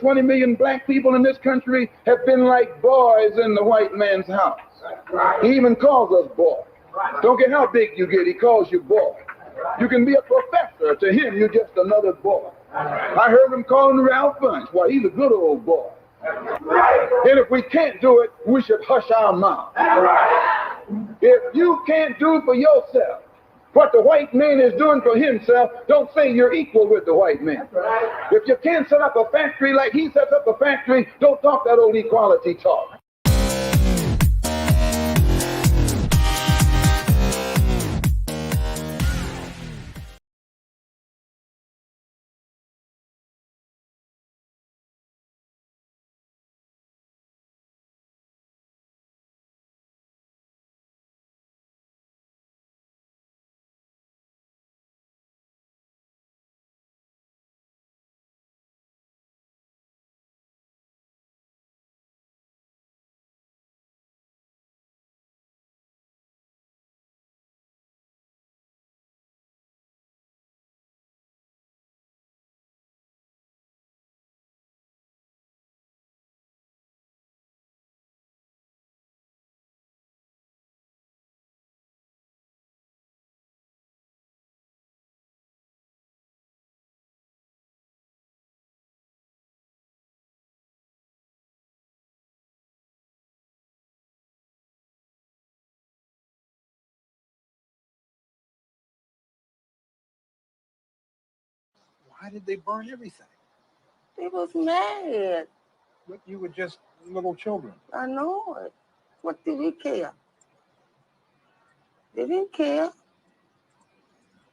20 million black people in this country have been like boys in the white man's house. He even calls us boys. Don't care how big you get, he calls you boy. You can be a professor. To him, you're just another boy. I heard him calling Ralph Bunch. Well, he's a good old boy. And if we can't do it, we should hush our mouth. If you can't do for yourself what the white man is doing for himself, don't say you're equal with the white man. If you can't set up a factory like he sets up a factory, don't talk that old equality talk. Why did they burn everything? They was mad. But you were just little children. I know it. What did we care? They didn't care.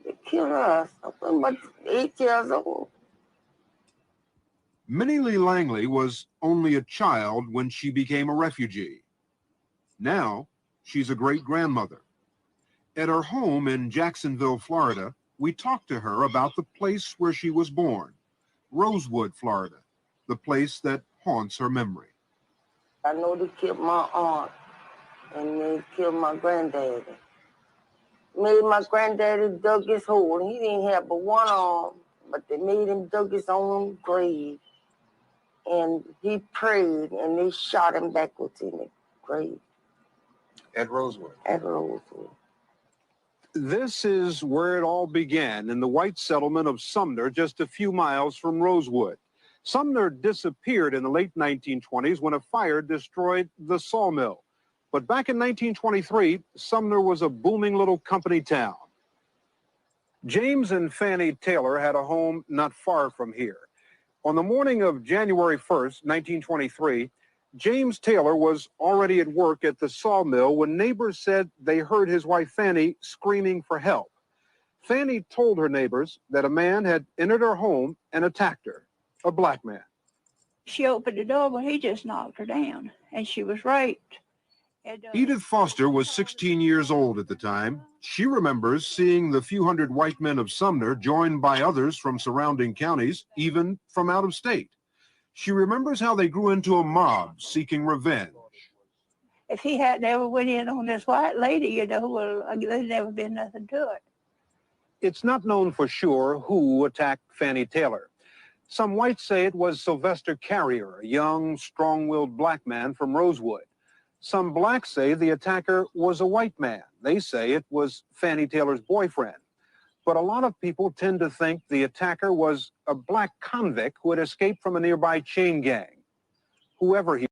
They killed us. I was about 8 years old. Minnie Lee Langley was only a child when she became a refugee. Now, she's a great-grandmother. At her home in Jacksonville, Florida, we talked to her about the place where she was born, Rosewood, Florida, the place that haunts her memory. I know they killed my aunt, and they killed my granddaddy. Made my granddaddy dug his hole. He didn't have but one arm, but they made him dug his own grave. And he prayed, and they shot him backwards in the grave. At Rosewood? At Rosewood. This is where it all began, in the white settlement of Sumner, just a few miles from Rosewood. Sumner disappeared in the late 1920s when a fire destroyed the sawmill. But back in 1923, Sumner was a booming little company town. James and Fannie Taylor had a home not far from here. On the morning of January 1st, 1923, James Taylor was already at work at the sawmill when neighbors said they heard his wife Fannie screaming for help. Fannie told her neighbors that a man had entered her home and attacked her, a black man. She opened the door, but he just knocked her down, and she was raped. Edith Foster was 16 years old at the time. She remembers seeing the few hundred white men of Sumner joined by others from surrounding counties, even from out of state. She remembers how they grew into a mob seeking revenge. If he hadn't ever went in on this white lady, you know, well, there'd never been nothing to it. It's not known for sure who attacked Fannie Taylor. Some whites say it was Sylvester Carrier, a young, strong-willed black man from Rosewood. Some blacks say the attacker was a white man. They say it was Fannie Taylor's boyfriend. But a lot of people tend to think the attacker was a black convict who had escaped from a nearby chain gang. Whoever he